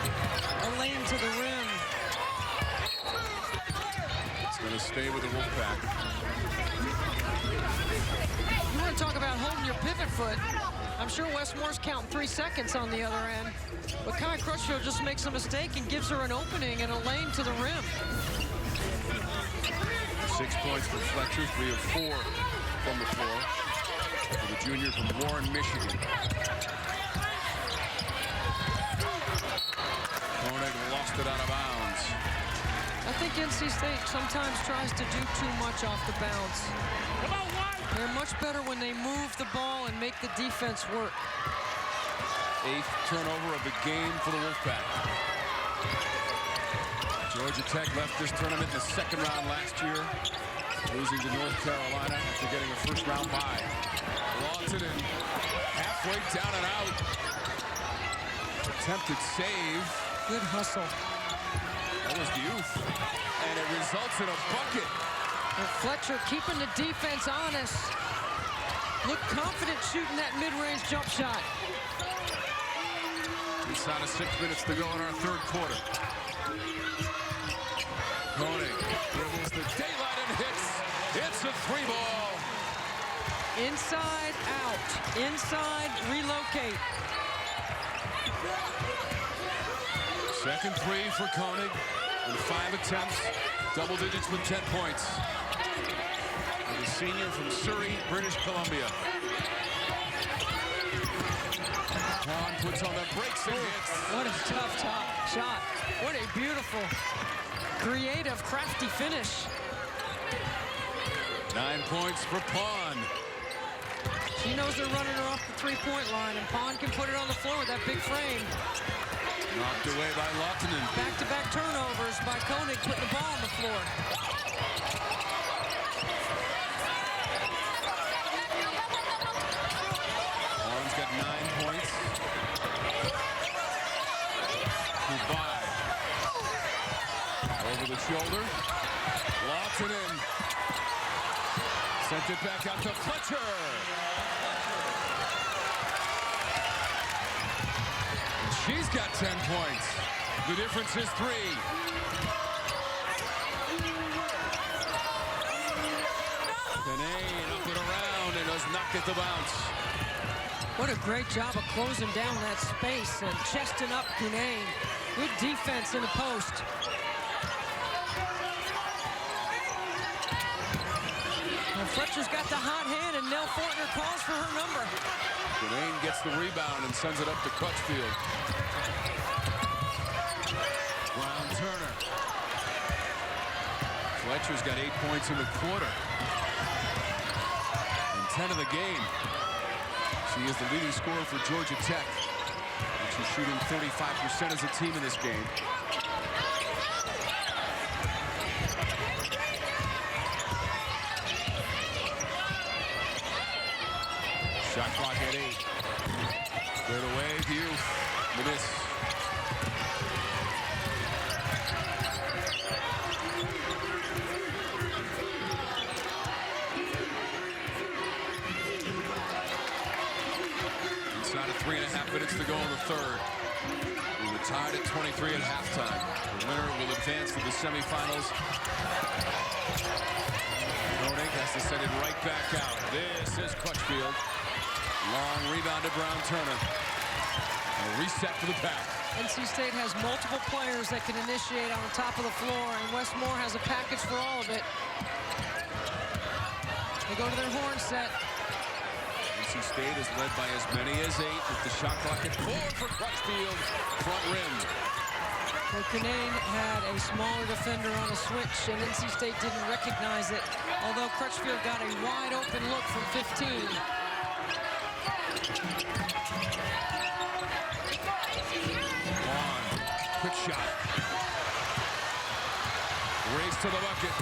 a lane to the rim. It's going to stay with the Wolfpack. You want to talk about holding your pivot foot. I'm sure Westmore's counting 3 seconds on the other end. But Kai Crutchfield just makes a mistake and gives her an opening and a lane to the rim. 6 points for Fletcher, 3 of 4 from the floor. For the junior from Warren, Michigan. Koenig lost it out of bounds. I think NC State sometimes tries to do too much off the bounce. They're much better when they move the ball and make the defense work. 8th turnover of the game for the Wolfpack. Georgia Tech left this tournament in the second round last year, losing to North Carolina after getting a first-round bye. Lawton in halfway down and out. Attempted save. Good hustle. That was youth. And it results in a bucket. And Fletcher keeping the defense honest. Looked confident shooting that mid-range jump shot. Inside of 6 minutes to go in our third quarter. Koenig dribbles the daylight and hits. It's a 3-ball. Inside, out. Inside, relocate. Second 3 for Koenig in 5 attempts. Double digits with 10 points. The senior from Surrey, British Columbia. Pon puts on the brakes and hits. What a tough shot. What a beautiful, creative, crafty finish. 9 points for Pon. She knows they're running her off the three-point line, and Pon can put it on the floor with that big frame. Knocked away by Lahtinen. Back-to-back turnovers by Koenig, putting the ball on the floor. Pon's got 9 points. Goodbye. Over the shoulder. Lahtinen. Sent it back out to Fletcher. She's got 10 points. The difference is 3. Canane up and around and does not get the bounce. What a great job of closing down that space and chesting up Canane. Good defense in the post. Well, Fletcher's got the hot hand, and Nell Fortner calls for her number. Canane gets the rebound and sends it up to Crutchfield. Brown-Turner. Fletcher's got 8 points in the quarter. And 10 of the game. She is the leading scorer for Georgia Tech. And she's shooting 35% as a team in this game. Shot clock at 8. Straight away, Diouf. The miss. Inside of 3.5 minutes to go in the third. We were tied at 23 at halftime. The winner will advance to the semifinals. Koenig has to send it right back out. This is Crutchfield. Long rebound to Brown-Turner. A reset for the pack. NC State has multiple players that can initiate on the top of the floor, and Westmore has a package for all of it. They go to their horn set. NC State is led by as many as 8 with the shot clock at 4 for Crutchfield. Front rim. Well, Canane had a smaller defender on a switch, and NC State didn't recognize it, although Crutchfield got a wide open look from 15. Quick shot. Race to the bucket.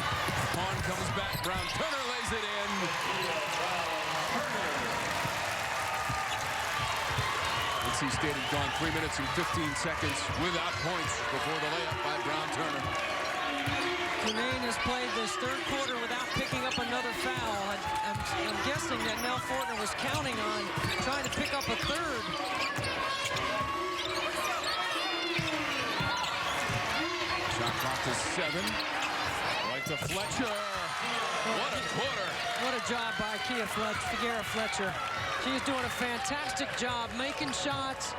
Vaughn comes back. Brown Turner lays it in. NC State had gone 3 minutes and 15 seconds without points before the layup by Brown Turner. Canaan has played this third quarter without picking up another foul. I'm guessing that Mel Fortner was counting on trying to pick up a third. Shot clock to 7. Right to Fletcher. What a quarter. What a job by Figueroa Fletcher. She is doing a fantastic job making shots.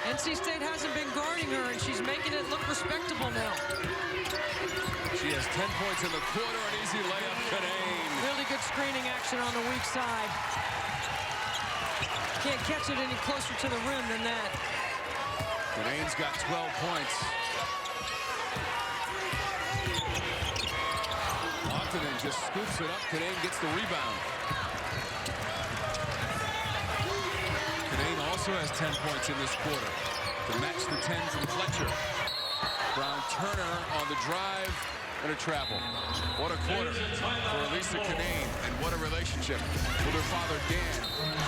NC State hasn't been guarding her, and she's making it look respectable now. She has 10 points in the quarter, an easy layup. Canaan. Really good screening action on the weak side. Can't catch it any closer to the rim than that. Canaan's got 12 points. Lofton just scoops it up. Canaan gets the rebound. Canaan also has 10 points in this quarter to match the 10 from Fletcher. Brown Turner on the drive and a travel. What a quarter for Elisa Canaan, and what a relationship with her father Dan.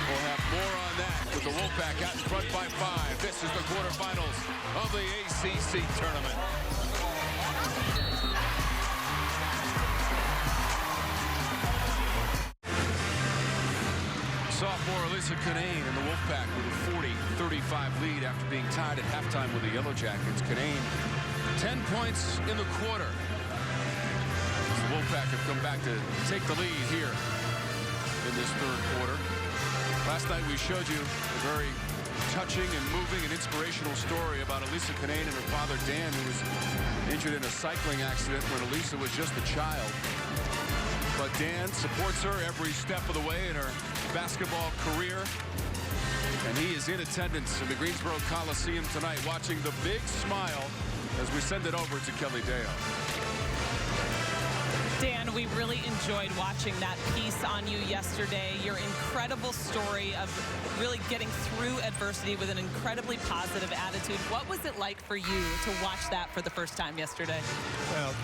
We'll have more on that with the Wolfpack out in front by 5. This is the quarterfinals of the ACC Tournament. Sophomore Elisa Canaan and the Wolfpack with a 40-35 lead after being tied at halftime with the Yellow Jackets. Canaan, 10 points in the quarter. The Wolfpack have come back to take the lead here in this third quarter. Last night we showed you a very touching and moving and inspirational story about Elisa Canaan and her father Dan, who was injured in a cycling accident when Elisa was just a child. But Dan supports her every step of the way in her basketball career. And he is in attendance in the Greensboro Coliseum tonight, watching the big smile as we send it over to Kelly Deo. Dan, we really enjoyed watching that piece on you yesterday. Your incredible story of really getting through adversity with an incredibly positive attitude. What was it like for you to watch that for the first time yesterday? Well,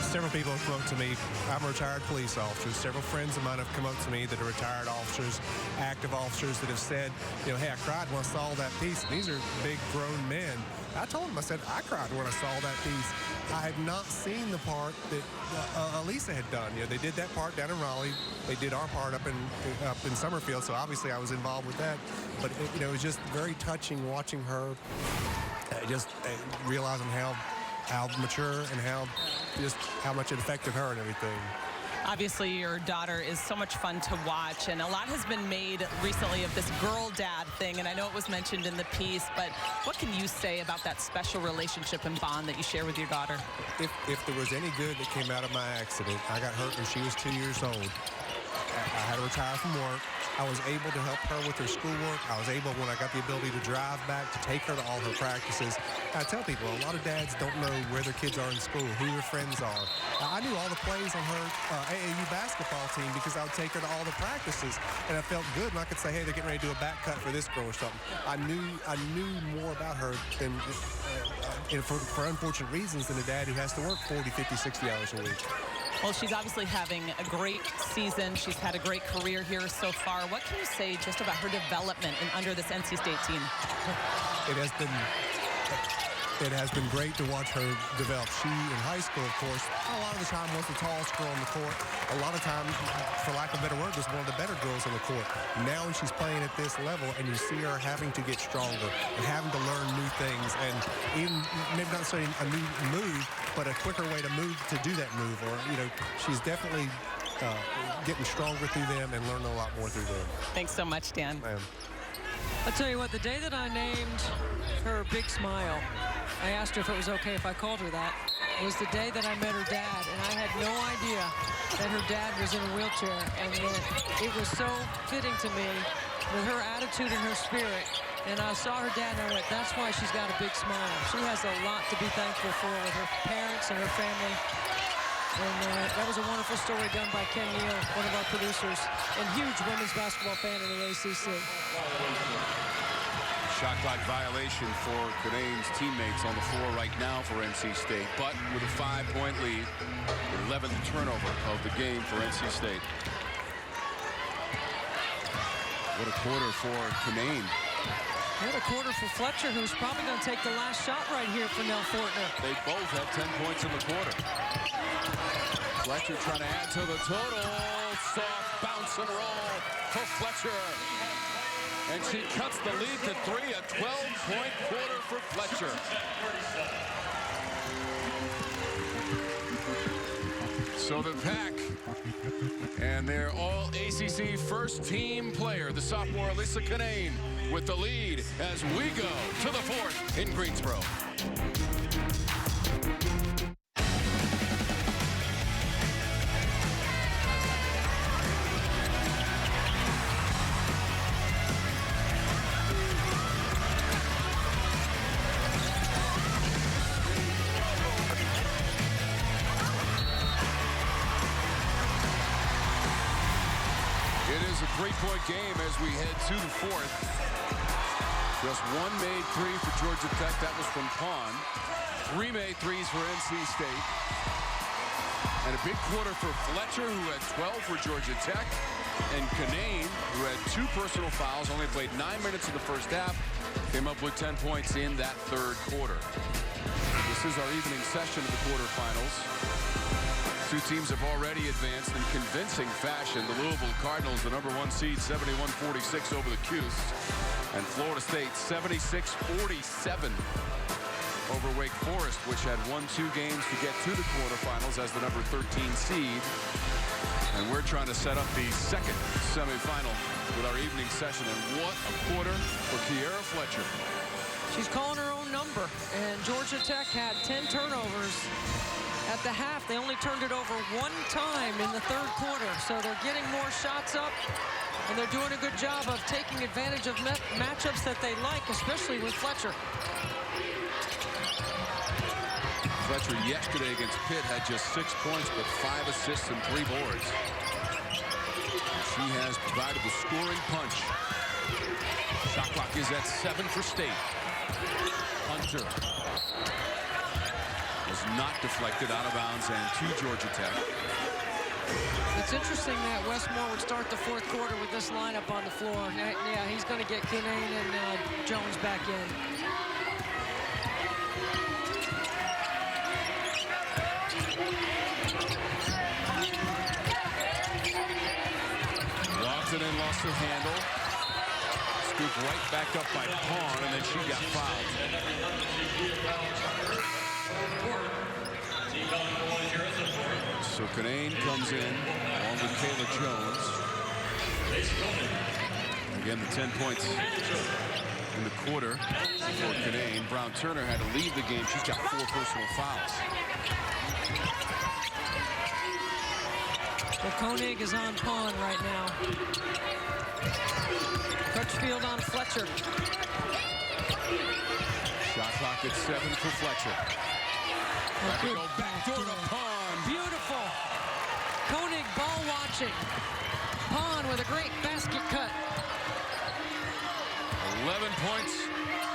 several people have come up to me. I'm a retired police officer. Several friends of mine have come up to me that are retired officers, active officers, that have said, you know, hey, I cried when I saw that piece. These are big grown men. I told them, I said, I cried when I saw that piece. I have not seen the part that Elisa had done. You know, they did that part down in Raleigh. They did our part up in Summerfield, so obviously I was involved with that. But you know, it was just very touching watching her, just realizing how mature and how much it affected her and everything. Obviously, your daughter is so much fun to watch, and a lot has been made recently of this girl-dad thing, and I know it was mentioned in the piece, but what can you say about that special relationship and bond that you share with your daughter? If there was any good that came out of my accident, I got hurt when she was 2 years old. I had to retire from work. I was able to help her with her schoolwork. I was able, when I got the ability to drive back, to take her to all her practices. I tell people, a lot of dads don't know where their kids are in school, who their friends are. I knew all the plays on her AAU basketball team because I would take her to all the practices, and I felt good when I could say, hey, they're getting ready to do a back cut for this girl or something. I knew more about her than, for unfortunate reasons, than a dad who has to work 40, 50, 60 hours a week. Well, she's obviously having a great season. She's had a great career here so far. What can you say just about her development under this NC State team? It has been great to watch her develop. She, in high school, of course, a lot of the time was the tallest girl on the court. A lot of times, for lack of a better word, was one of the better girls on the court. Now when she's playing at this level, and you see her having to get stronger and having to learn new things, and even maybe not saying a new move, but a quicker way to move, to do that move. Or, you know, she's definitely getting stronger through them and learning a lot more through them. Thanks so much, Dan. Ma'am. I'll tell you what, the day that I named her Big Smile, I asked her if it was okay if I called her that, was the day that I met her dad, and I had no idea that her dad was in a wheelchair, and it was so fitting to me with her attitude and her spirit. And I saw her dad, and I went, that's why she's got a big smile. She has a lot to be thankful for with her parents and her family. And that was a wonderful story done by Ken Neal, one of our producers, and huge women's basketball fan in the ACC. Shot clock violation for Canane's teammates on the floor right now for NC State, but with a 5-point lead, the 11th turnover of the game for NC State. What a quarter for Canane. What a quarter for Fletcher, who's probably going to take the last shot right here for Nell Fortner. They both had 10 points in the quarter. Fletcher trying to add to the total. Soft bounce and roll for Fletcher. And she cuts the lead to 3, a 12-point quarter for Fletcher. So the Pack and their all-ACC first-team player, the sophomore Alyssa Canane, with the lead as we go to the 4th in Greensboro. Three-point game as we head to the 4th. Just one made three for Georgia Tech. That was from Pond. 3 made threes for NC State. And a big quarter for Fletcher, who had 12 for Georgia Tech. And Canane, who had 2 personal fouls, only played 9 minutes in the first half, came up with 10 points in that third quarter. This is our evening session of the quarterfinals. 2 teams have already advanced in convincing fashion. The Louisville Cardinals, the #1 seed, 71-46 over the Cuse. And Florida State, 76-47 over Wake Forest, which had won 2 games to get to the quarterfinals as the #13 seed. And we're trying to set up the second semifinal with our evening session. And what a quarter for Kiera Fletcher. She's calling her own number, and Georgia Tech had 10 turnovers. At the half, they only turned it over 1 time in the third quarter, so they're getting more shots up, and they're doing a good job of taking advantage of matchups that they like, especially with Fletcher. Fletcher yesterday against Pitt had just 6 points, but 5 assists and 3 boards. She has provided the scoring punch. Shot clock is at 7 for State. Hunter was not deflected out of bounds and to Georgia Tech. It's interesting that Westmore would start the 4th quarter with this lineup on the floor. Yeah, he's going to get Canane and Jones back in. Walked it in, lost her handle. Scooped right back up by Pawn, and then she got fouled. So Canane comes in along with Kayla Jones. Again, the 10 points in the quarter for Canane. Brown Turner had to leave the game. She's got 4 personal fouls. Well, Koenig is on Pawn right now. Crutchfield on Fletcher. Shot clock at 7 for Fletcher. Trying to go back door to Pawn. Beautiful. Koenig ball watching. Pawn with a great basket cut. 11 points.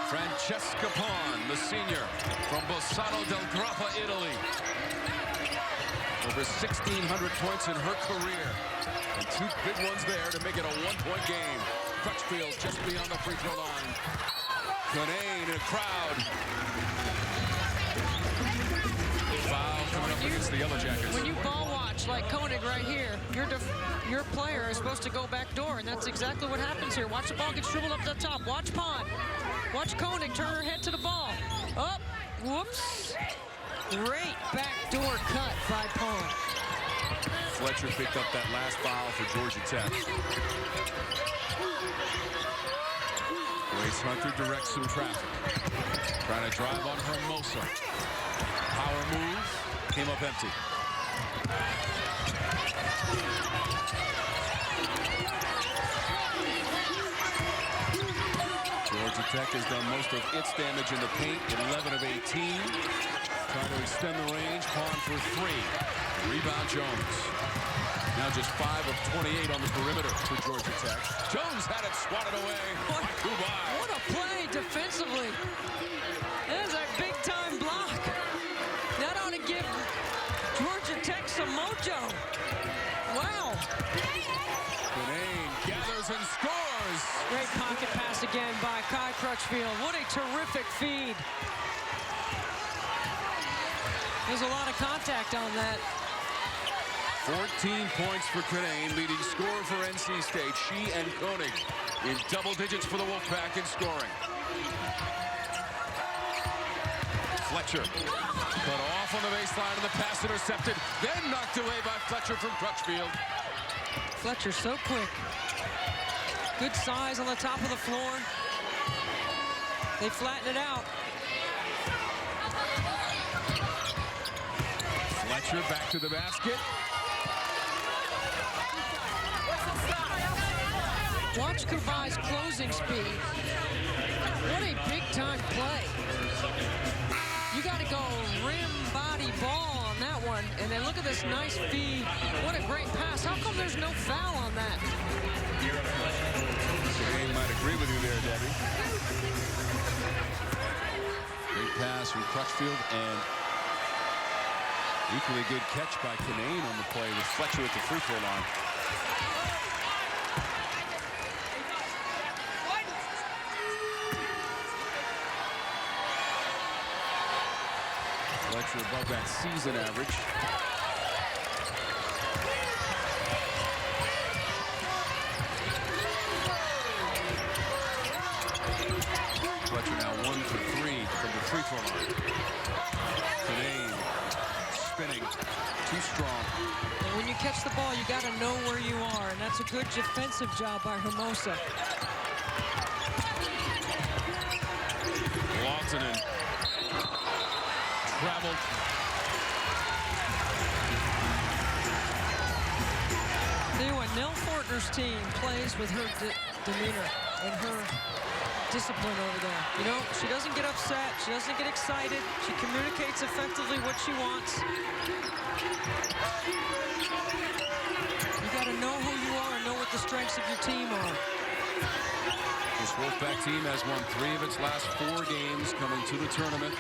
Francesca Pawn, the senior from Bossano del Grappa, Italy. Over 1,600 points in her career. And 2 big ones there to make it a 1-point game. Crutchfield just beyond the free throw line. Canane in a crowd. Foul coming up against the Yellow Jackets. When you ball watch like Koenig right here, your player is supposed to go back door, and that's exactly what happens here. Watch the ball get dribbled up the top. Watch Pawn. Watch Koenig turn her head to the ball. Up. Whoops. Great backdoor cut by Pawn. Fletcher picked up that last foul for Georgia Tech. Grace Hunter directs some traffic. Trying to drive on Hermosa. Power move. Came up empty. Georgia Tech has done most of its damage in the paint. 11 of 18. Trying to extend the range. Pawn for 3. Rebound Jones. Now just 5 of 28 on the perimeter for Georgia Tech. Jones had it swatted away. What a play defensively. That is a big-time block. That ought to give Georgia Tech some mojo. Wow. Kinane gathers and scores. Great pocket pass again by Kai Crutchfield. What a terrific feed. There's a lot of contact on that. 14 points for Kinane, leading scorer for NC State. She and Koenig in double digits for the Wolfpack in scoring. Fletcher cut off on the baseline and the pass intercepted, then knocked away by Fletcher from Crutchfield. Fletcher so quick. Good size on the top of the floor. They flatten it out. Fletcher back to the basket. Watch Kubai's closing speed. What a big-time play. You got to go rim, body, ball on that one. And then look at this nice feed. What a great pass. How come there's no foul on that? Kinane might agree with you there, Debbie. Great pass from Crutchfield and equally good catch by Kinane on the play with Fletcher at the free throw line. Fletcher above that season average. Fletcher now 1 for 3 from the free throw line. Kinane spinning, too strong. And when you catch the ball, you got to know where you are, and that's a good defensive job by Hermosa. Lautanen traveled. See what Nell Fortner's team plays with her demeanor and her discipline over there. You know, she doesn't get upset. She doesn't get excited. She communicates effectively what she wants. You got to know who you are and know what the strengths of your team are. This Wolfpack team has won 3 of its last 4 games coming to the tournament,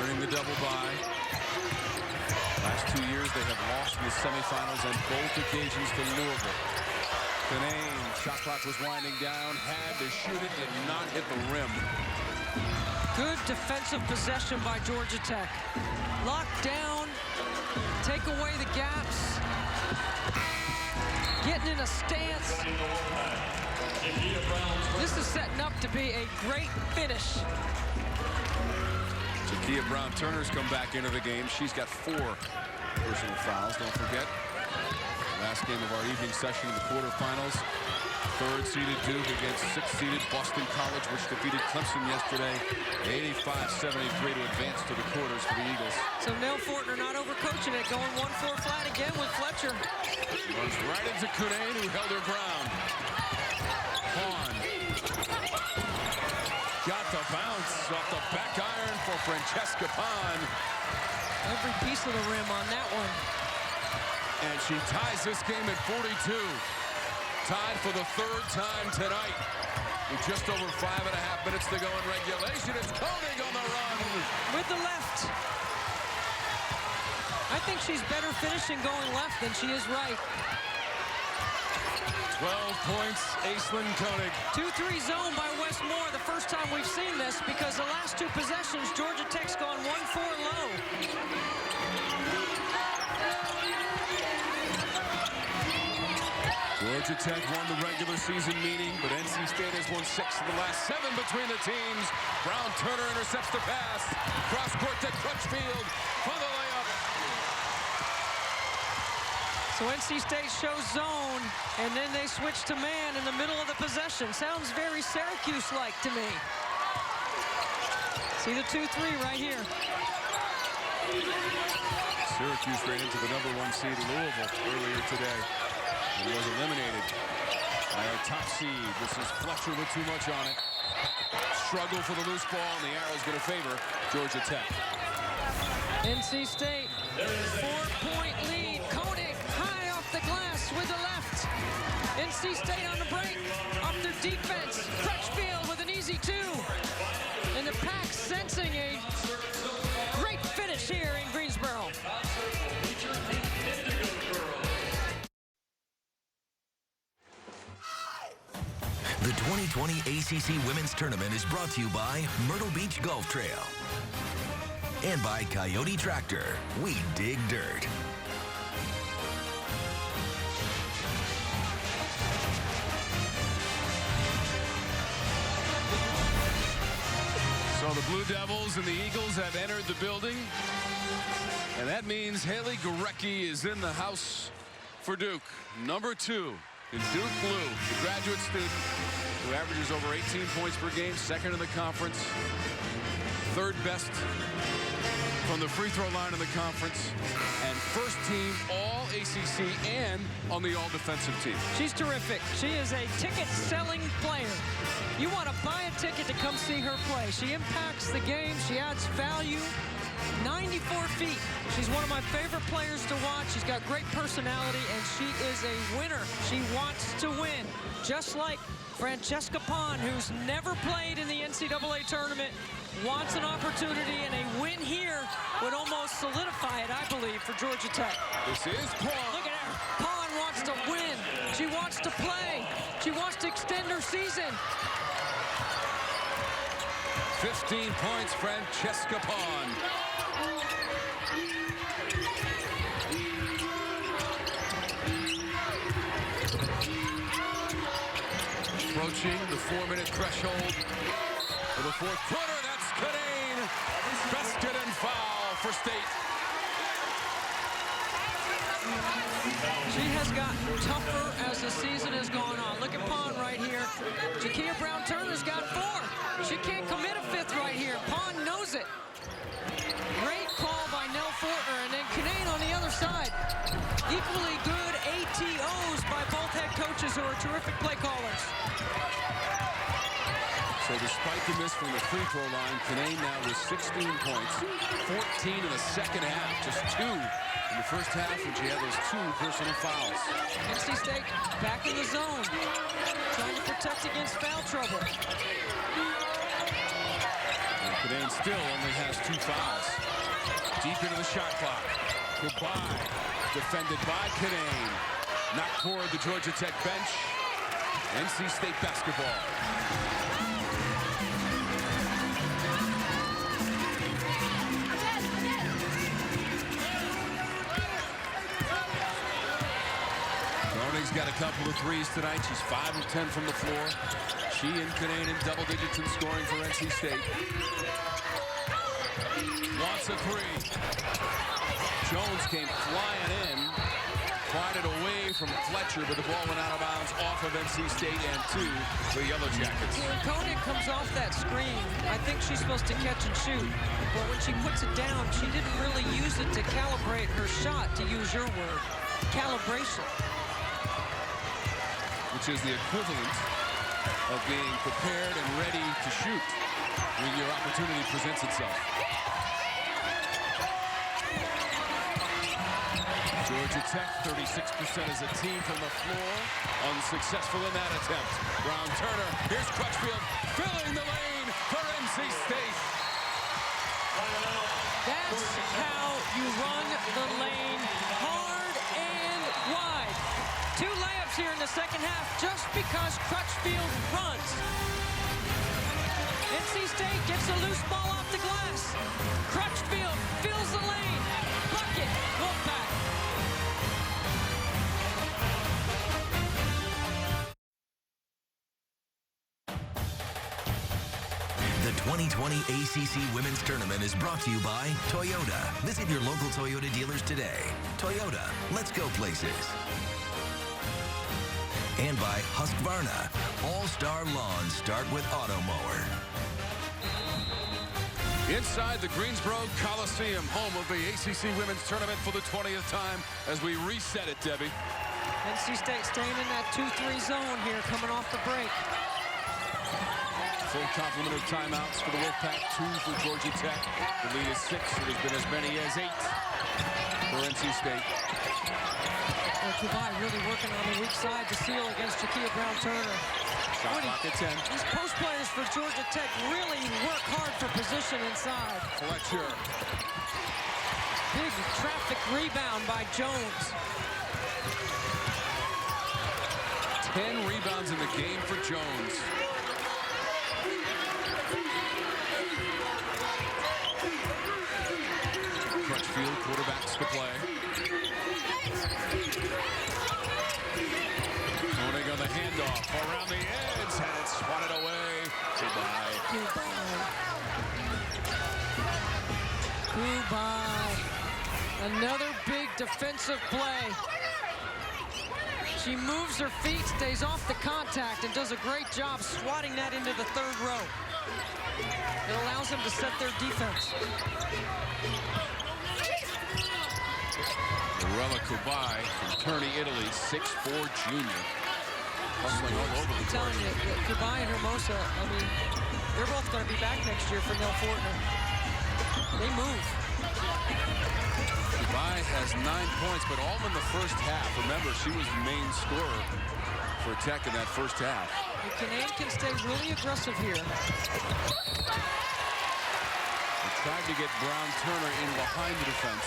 earning the double bye. Last 2 years they have lost in the semifinals on both occasions to Louisville. Kinane, shot clock was winding down, had to shoot it, did not hit the rim. Good defensive possession by Georgia Tech. Lock down, take away the gaps, getting in a stance. This is setting up to be a great finish. Jakia Brown-Turner's come back into the game. She's got 4 personal fouls, don't forget. Last game of our evening session in the quarterfinals. 3rd-seeded Duke against 6th-seeded Boston College, which defeated Clemson yesterday 85-73 to advance to the quarters for the Eagles. So Nell Fortner not overcoaching it, going 1-4 flat again with Fletcher. Runs right into Kinane, who held her ground. Hahn got the bounce off the back iron for Francesca Pan. Every piece of the rim on that one. And she ties this game at 42. Tied for the 3rd time tonight. With just over 5.5 minutes to go in regulation, it's Koenig on the run. With the left. I think she's better finishing going left than she is right. 12 points, Aislinn Koenig. 2-3 zone by Westmore. The first time we've seen this because the last 2 possessions, Georgia Tech's gone 1-4 low. Georgia Tech won the regular season meeting, but NC State has won 6 of the last 7 between the teams. Brown-Turner intercepts the pass. Cross court to Crutchfield for the layup. So NC State shows zone, and then they switch to man in the middle of the possession. Sounds very Syracuse-like to me. See the 2-3 right here. Syracuse ran into the #1 seed Louisville earlier today. He was eliminated by our top seed. This is Fletcher with too much on it. Struggle for the loose ball, and the arrow's going to favor Georgia Tech. NC State, 4-point lead. Koenig high off the glass with the left. NC State on the break, up their defense. Crutchfield with an easy 2. And the Pack sensing a great finish here in Greensboro. The 2020 ACC Women's Tournament is brought to you by Myrtle Beach Golf Trail and by Coyote Tractor. We dig dirt. So the Blue Devils and the Eagles have entered the building. And that means Haley Gorecki is in the house for Duke. Number 2 in Duke Blue, the graduate student who averages over 18 points per game, second in the conference, third best from the free throw line in the conference, and first team all ACC and on the all defensive team. She's terrific. She is a ticket selling player. You want to buy a ticket to come see her play. She impacts the game. She adds value. 94 feet. She's one of my favorite players to watch. She's got great personality, and she is a winner. She wants to win, just like Francesca Pond, who's never played in the NCAA tournament, wants an opportunity, and a win here would almost solidify it, I believe, for Georgia Tech. This is Pond. Look at her. Pond wants to win. She wants to play. She wants to extend her season. 15 points, Francesca Pond. Approaching the 4-minute threshold for the fourth quarter. That's Canane. Basket and foul for State. She has gotten tougher as the season has gone on. Look at Pond right here. Jakia Brown-Turner's got 4. She can't commit a 5th right here. Pond knows it. Great call by Nell Fortner, and then Canane on the other side. Equally good ATOs by both head coaches who are terrific play callers. So despite the miss from the free throw line, Canane now with 16 points, 14 in the second half, just 2 in the first half when she had those 2 personal fouls. NC State back in the zone, trying to protect against foul trouble. And Canane still only has 2 fouls. Deep into the shot clock. Goodbye. Defended by Canane. Knocked toward the Georgia Tech bench. NC State basketball. Koenig's got a couple of threes tonight. She's 5 of 10 from the floor. She and Canane in double digits in scoring for NC State. Wants a 3. Jones came flying in. Pried it away from Fletcher, but the ball went out of bounds off of NC State and to the Yellow Jackets. When Koenig comes off that screen, I think she's supposed to catch and shoot. But when she puts it down, she didn't really use it to calibrate her shot, to use your word. Calibration. Which is the equivalent of being prepared and ready to shoot when your opportunity presents itself. Georgia Tech, 36% as a team from the floor. Unsuccessful in that attempt. Brown-Turner, here's Crutchfield, filling the lane for NC State. That's how you run the lane, hard and wide. 2 layups here in the second half just because Crutchfield runs. NC State gets a loose ball off the glass. Crutchfield fills the lane. Bucket, Wolfpack. The 2020 ACC Women's Tournament is brought to you by Toyota. Visit your local Toyota dealers today. Toyota, let's go places. And by Husqvarna. All-star lawns start with Automower. Inside the Greensboro Coliseum, home of the ACC Women's Tournament for the 20th time as we reset it, Debbie. NC State staying in that 2-3 zone here coming off the break. full complement of timeouts for the Wolfpack, 2 for Georgia Tech. The lead is 6. It has been as many as 8 for NC State. Well, Kubai really working on the weak side to seal against Jakia Brown-Turner. Shot clock at 10. These post players for Georgia Tech really work hard for position inside. Fletcher. Big traffic rebound by Jones. 10 rebounds in the game for Jones. Crutchfield quarterbacks the play. Koenig on the handoff around the edge, and it's swatted away. Goodbye. Kubai. Another big defensive play. She moves her feet, stays off the contact, and does a great job swatting that into the third row. It allows them to set their defense. Mirella Kubai from Kearney, Italy, 6'4" junior. Hustling all over the I'm telling you, Kubai and Hermosa, I mean, they're both going to be back next year for Nell Fortner. They move. Kubai has 9 points, but all in the first half. Remember, she was the main scorer for Tech in that first half. Kinane can stay really aggressive here. They tried to get Brown-Turner in behind the defense.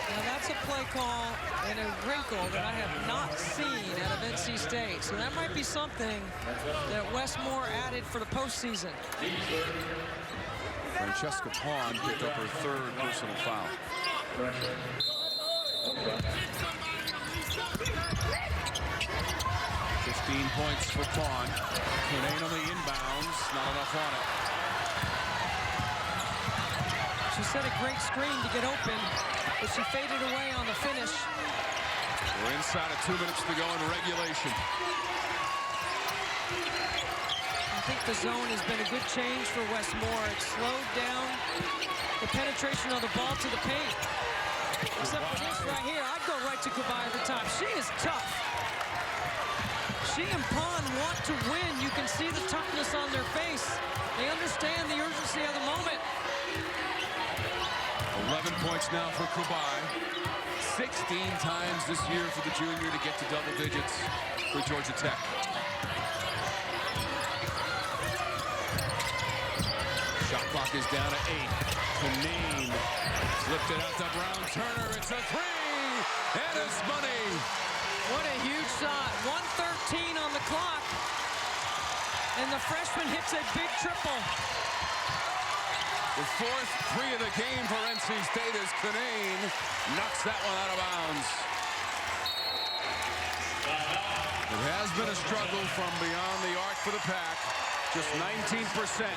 Now that's a play call and a wrinkle that I have not seen out of NC State. So that might be something that Westmore added for the postseason. Francesca Pawn picked up her 3rd personal foul. 15 points for Pawn. Kinane on the inbounds, not enough on it. She set a great screen to get open, but she faded away on the finish. We're inside of 2 minutes to go in regulation. I think the zone has been a good change for Westmore. It slowed down the penetration of the ball to the paint. Except for this right here, I'd go right to Kubai every time. She is tough. She and Pond want to win. You can see the toughness on their face. They understand the urgency of the moment. 11 points now for Kubai. 16 times this year for the junior to get to double digits for Georgia Tech. Shot clock is down to 8. Kinane flipped it out to Brown-Turner. It's a 3, and it's money. What a huge shot. 1:13 on the clock. And the freshman hits a big triple. The 4th 3 of the game for NC State as Kinane knocks that one out of bounds. It has been a struggle from beyond the arc for the Pack. Just 19%,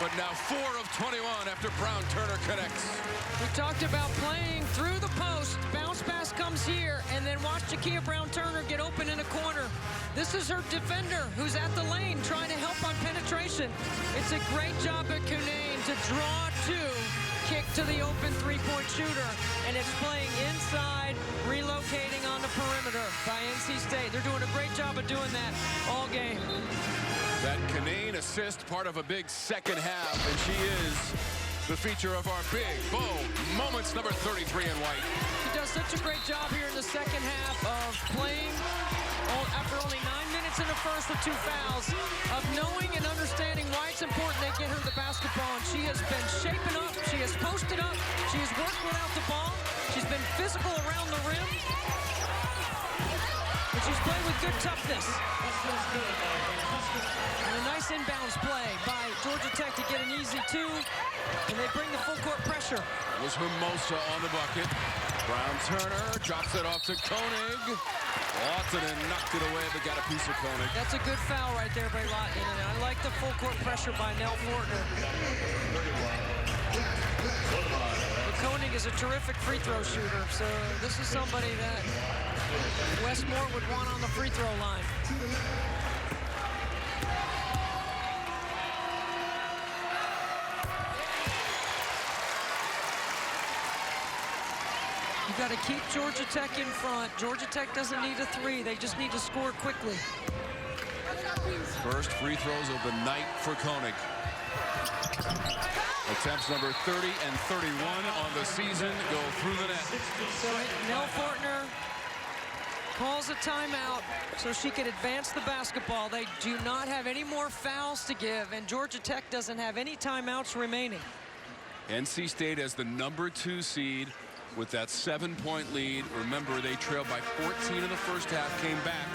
but now 4 of 21 after Brown-Turner connects. We talked about playing through the post. Bounce pass comes here, and then watch Jakia Brown-Turner get open in a corner. This is her defender who's at the lane trying to help on penetration. It's a great job at Kinane to draw 2, kick to the open three-point shooter, and it's playing inside, relocating on the perimeter by NC State. They're doing a great job of doing that all game. That Kinane assist, part of a big second half, and she is the feature of our big, bold moments, number 33 in white. She does such a great job here in the second half of playing after only 9 minutes in the first with 2 fouls, of knowing and understanding why it's important they get her the basketball. And she has been shaping up, she has posted up, she has worked without the ball, she's been physical around the rim, and she's played with good toughness. And a nice inbounds play by Georgia Tech to get an easy 2, and they bring the full court pressure. It was Hermosa on the bucket. Brown-Turner drops it off to Koenig. Lawton knocked it away, but got a piece of Koenig. That's a good foul right there by Lawton, and I like the full court pressure by Nell Fortner. But Koenig is a terrific free throw shooter, so this is somebody that Westmore would want on the free throw line. You got to keep Georgia Tech in front. Georgia Tech doesn't need a 3. They just need to score quickly. First free throws of the night for Koenig. Attempts number 30 and 31 on the season go through the net. So Nell Fortner calls a timeout so she can advance the basketball. They do not have any more fouls to give, and Georgia Tech doesn't have any timeouts remaining. NC State as the #2 seed with that 7-point lead. Remember, they trailed by 14 in the first half, came back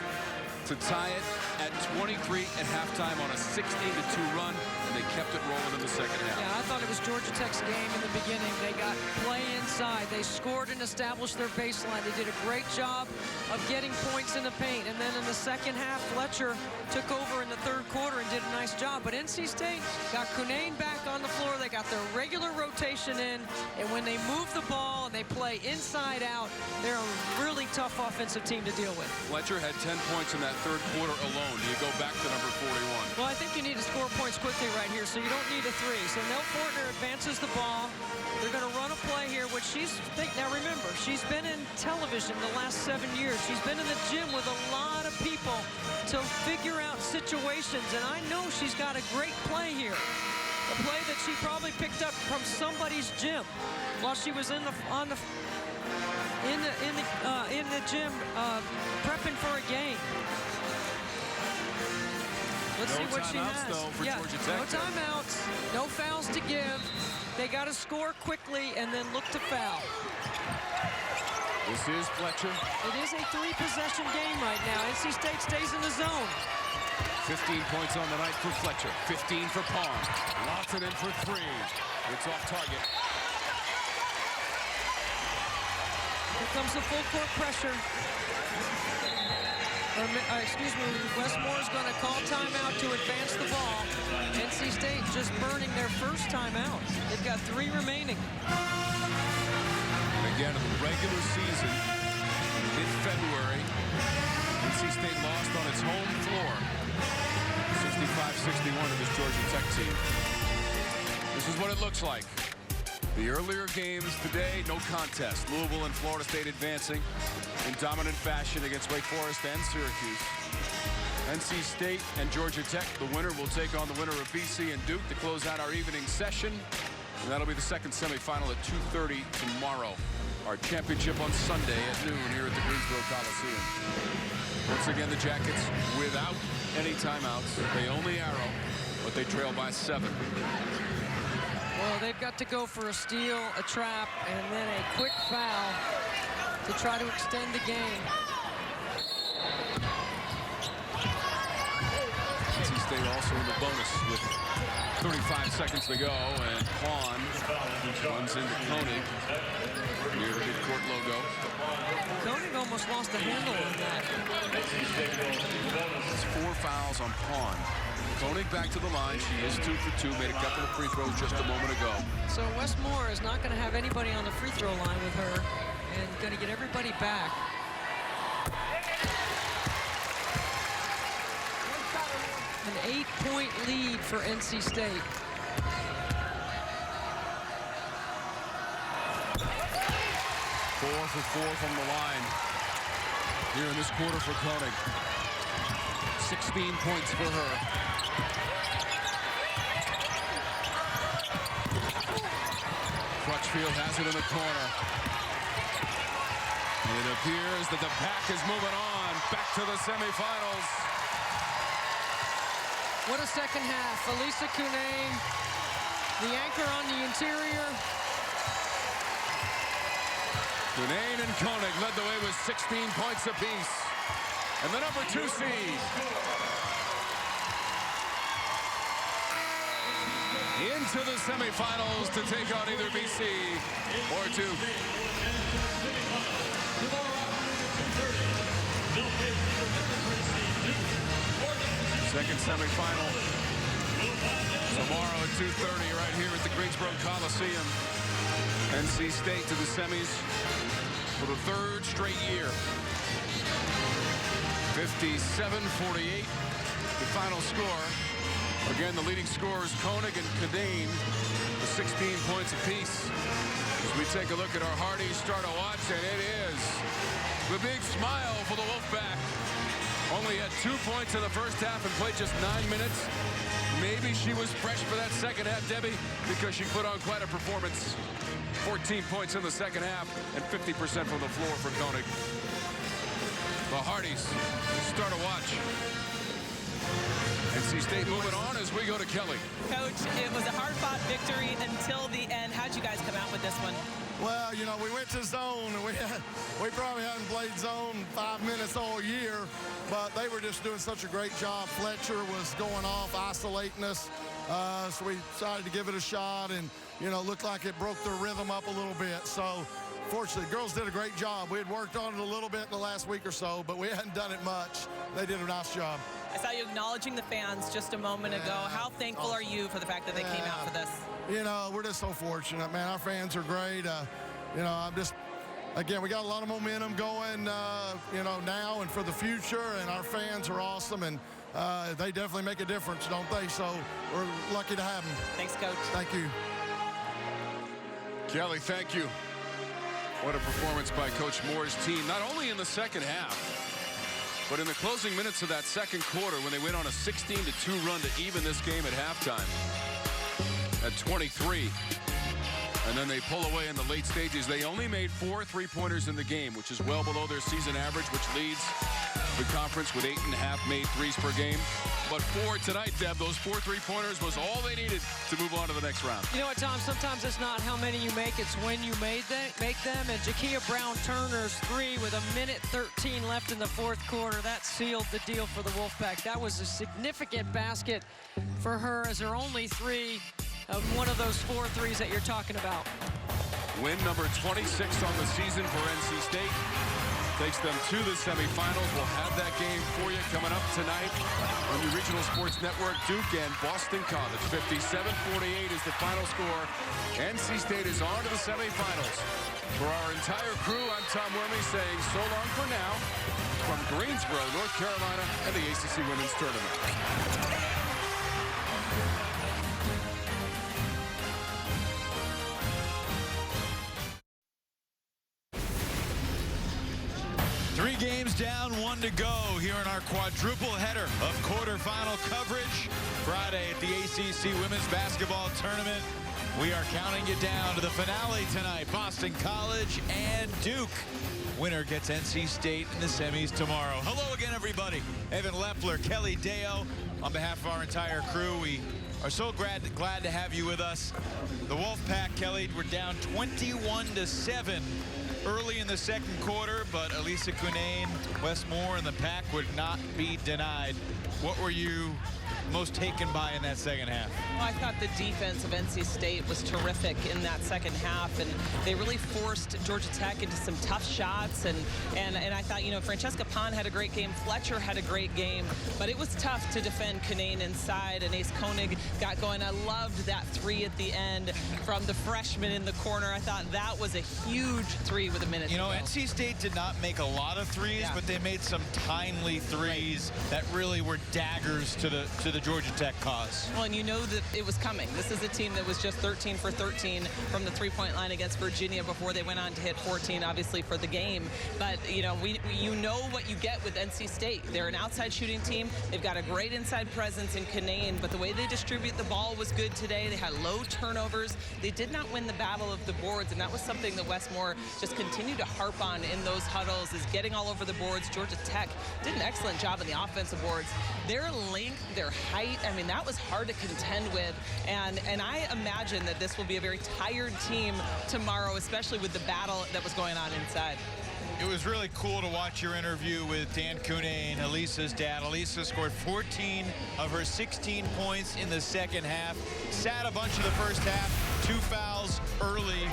to tie it at 23 at halftime on a 16-2 run, and they kept it rolling in the second half. Yeah, I thought it was Georgia Tech's game in the beginning. They got play inside. They scored and established their baseline. They did a great job of getting points in the paint. And then in the second half, Fletcher took over in the third quarter and did a nice job. But NC State got Cunane back on the floor. They got their regular rotation in. And when they move the ball and they play inside out, they're a really tough offensive team to deal with. Fletcher had 10 points in that third quarter alone. Do you go back to number 41? Well, I think you need to score points quickly right here, so you don't need a three. So Nell Fortner advances the ball. They're going to run a play here, which now remember, she's been in television the last 7 years. She's been in the gym with a lot of people to figure out situations, and I know she's got a great play here. A play that she probably picked up from somebody's gym while she was in the gym prepping for a game. Let's see what she has. Though, for Georgia Tech. No timeouts, no fouls to give. They got to score quickly and then look to foul. This is Fletcher. It is a 3-possession game right now. NC State stays in the zone. 15 points on the night for Fletcher. 15 for Palm. Watson in for 3. It's off target. Here comes the full court pressure. Excuse me, Westmore's going to call timeout to advance the ball. NC State just burning their first timeout. They've got 3 remaining. And again, in the regular season, in mid-February, NC State lost on its home floor, 65-61 to this Georgia Tech team. This is what it looks like. The earlier games today, no contest. Louisville and Florida State advancing in dominant fashion against Wake Forest and Syracuse. NC State and Georgia Tech, the winner will take on the winner of BC and Duke to close out our evening session. And that'll be the second semifinal at 2:30 tomorrow. Our championship on Sunday at noon here at the Greensboro Coliseum. Once again, the Jackets without any timeouts. They only arrow, but they trail by 7. Well, they've got to go for a steal, a trap, and then a quick foul to try to extend the game. NC State also in the bonus with 35 seconds to go, and Quan runs into Koenig near the midcourt logo. Koenig almost lost the handle on that. It's 4 fouls on Quan. Koenig back to the line. She is 2 for 2. Made a couple of free throws just a moment ago. So Westmore is not going to have anybody on the free throw line with her and going to get everybody back. An 8-point lead for NC State. Four for 4 from the line here in this quarter for Koenig. 16 points for her. Crutchfield has it in the corner. And it appears that the pack is moving on back to the semifinals. What a second half. Elisa Cunane, the anchor on the interior. Cunane and Koenig led the way with 16 points apiece. And the #2 seed into the semifinals to take on either BC or Duke. Second semifinal tomorrow at 2:30 right here at the Greensboro Coliseum. NC State to the semis for the 3rd straight year. 57-48, the final score. Again, the leading scorers, Koenig and Cunane, with 16 points apiece. As we take a look at our Hardy start to watch, and it is the big smile for the Wolfpack. Only had 2 points in the first half and played just 9 minutes. Maybe she was fresh for that second half, Debbie, because she put on quite a performance. 14 points in the second half and 50% from the floor for Koenig. The Hardys start a watch. NC State moving on as we go to Kelly. Coach, it was a hard-fought victory until the end. How'd you guys come out with this one? Well, you know, we went to zone, and we probably hadn't played zone 5 minutes all year, but they were just doing such a great job. Fletcher was going off, isolating us, so we decided to give it a shot, and, you know, looked like it broke their rhythm up a little bit. So, fortunately, the girls did a great job. We had worked on it a little bit in the last week or so, but we hadn't done it much. They did a nice job. I saw you acknowledging the fans just a moment ago. How thankful are you for the fact that they came out for this? You know, we're just so fortunate, man. Our fans are great. You know, I'm just, again, we got a lot of momentum going, you know, now and for the future, and our fans are awesome, and they definitely make a difference, don't they? So we're lucky to have them. Thanks, Coach. Thank you. Kelly, thank you. What a performance by Coach Moore's team, not only in the second half, but in the closing minutes of that second quarter when they went on a 16-2 run to even this game at halftime at 23. And then they pull away in the late stages. They only made 4 3-pointers in the game, which is well below their season average, which leads the conference with 8.5 made threes per game. But for tonight, Deb, those 4 3-pointers was all they needed to move on to the next round. You know what, Tom? Sometimes it's not how many you make, it's when you make them. And Jakia Brown-Turner's 3 with 1:13 left in the fourth quarter. That sealed the deal for the Wolfpack. That was a significant basket for her as her only 3 of one of those 4 threes that you're talking about. Win number 26 on the season for NC State. Takes them to the semifinals. We'll have that game for you coming up tonight on the Regional Sports Network. Duke and Boston College. 57-48 is the final score. NC State is on to the semifinals. For our entire crew, I'm Tom Wormy saying so long for now from Greensboro, North Carolina, and the ACC Women's Tournament. 3 games down, 1 to go here in our quadruple header of quarterfinal coverage. Friday at the ACC Women's Basketball Tournament. We are counting you down to the finale tonight. Boston College and Duke. Winner gets NC State in the semis tomorrow. Hello again, everybody. Evan Leffler, Kelly Deo. On behalf of our entire crew, we are so glad to have you with us. The Wolfpack, Kelly, were down 21-7 early in the second quarter, but Elisa Cunane, Wes Moore, and the Pack would not be denied. What were you most taken by in that second half? Well, I thought the defense of NC State was terrific in that second half, and they really forced Georgia Tech into some tough shots, and I thought, you know, Francesca Pond had a great game, Fletcher had a great game, but it was tough to defend Cunane inside, and Ace Koenig got going. I loved that 3 at the end from the freshman in the corner. I thought that was a huge 3 with a minute to go. NC State did not make a lot of threes, but they made some timely threes that really were daggers to the Georgia Tech cause. Well, and you know that it was coming. This is a team that was just 13 for 13 from the 3-point line against Virginia before they went on to hit 14, obviously, for the game. But, you know, you know what you get with NC State. They're an outside shooting team. They've got a great inside presence in Cunane, but the way they distribute the ball was good today. They had low turnovers. They did not win the battle of the boards, and that was something that Wes Moore just continued to harp on in those huddles, is getting all over the boards. Georgia Tech did an excellent job on the offensive boards. Their length, their height, I mean, that was hard to contend with, and I imagine that this will be a very tired team tomorrow, especially with the battle that was going on inside. It was really cool to watch your interview with Dan Cunane, Elisa's dad. Elisa scored 14 of her 16 points in the second half. Sat a bunch of the first half, 2 fouls early.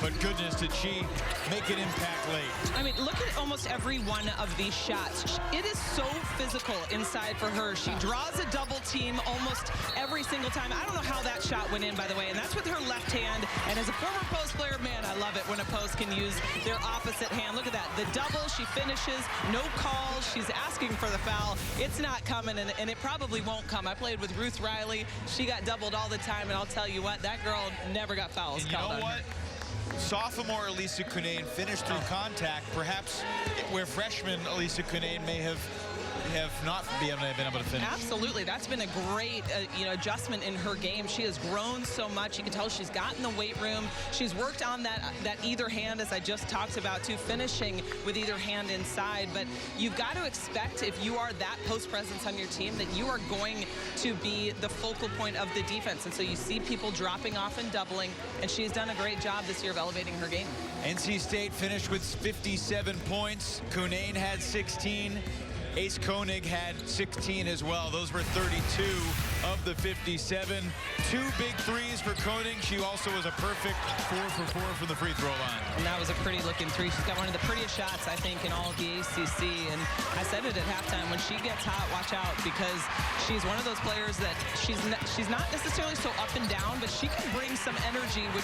But goodness, did she make an impact late. I mean, look at almost every one of these shots. It is so physical inside for her. She draws a double team almost every single time. I don't know how that shot went in, by the way, and that's with her left hand. And as a former post player, man, I love it when a post can use their opposite hand. Look at that. The double, she finishes, no calls. She's asking for the foul. It's not coming, and it probably won't come. I played with Ruth Riley. She got doubled all the time, and I'll tell you what, that girl never got fouls called on her. Sophomore Elisa Cunane finished through contact, perhaps where freshman Elisa Cunane may have have not been able to finish. Absolutely. That's been a great adjustment in her game. She has grown so much. You can tell she's got in the weight room. She's worked on that either hand, as I just talked about, too, finishing with either hand inside. But you've got to expect, if you are that post presence on your team, that you are going to be the focal point of the defense. And so you see people dropping off and doubling, and she's done a great job this year of elevating her game. NC State finished with 57 points. Cunane had 16. Ace Koenig had 16 as well. Those were 32 of the 57. 2 big threes for Koenig. She also was a perfect 4 for 4 from the free throw line. And that was a pretty looking three. She's got one of the prettiest shots, I think, in all of the ACC. And I said it at halftime, when she gets hot, watch out, because she's one of those players that she's not necessarily so up and down, but she can bring some energy with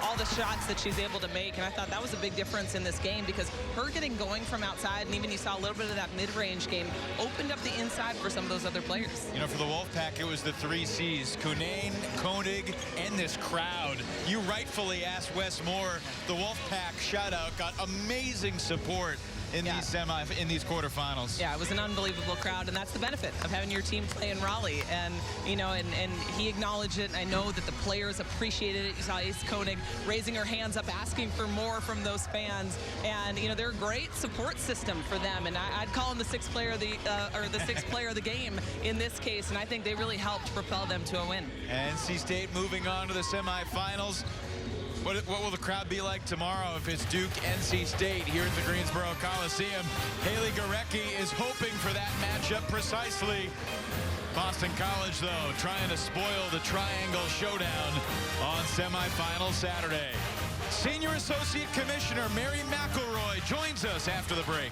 all the shots that she's able to make. And I thought that was a big difference in this game, because her getting going from outside, and even you saw a little bit of that mid-range game, opened up the inside for some of those other players. You know, for the Wolfpack, it was the 3 C's: Cunane, Koenig, and this crowd. You rightfully asked Wes Moore. The Wolfpack shutout got amazing support in these quarterfinals. Yeah, it was an unbelievable crowd, and that's the benefit of having your team play in Raleigh. And and he acknowledged it, and I know that the players appreciated it. You saw Ace Koenig raising her hands up, asking for more from those fans, and they're a great support system for them. And I'd call them the sixth player of the game in this case, and I think they really helped propel them to a win. NC State moving on to the semifinals. What will the crowd be like tomorrow if it's Duke, NC State here at the Greensboro Coliseum? Haley Gorecki is hoping for that matchup precisely. Boston College, though, trying to spoil the Triangle Showdown on semifinal Saturday. Senior Associate Commissioner Mary McElroy joins us after the break.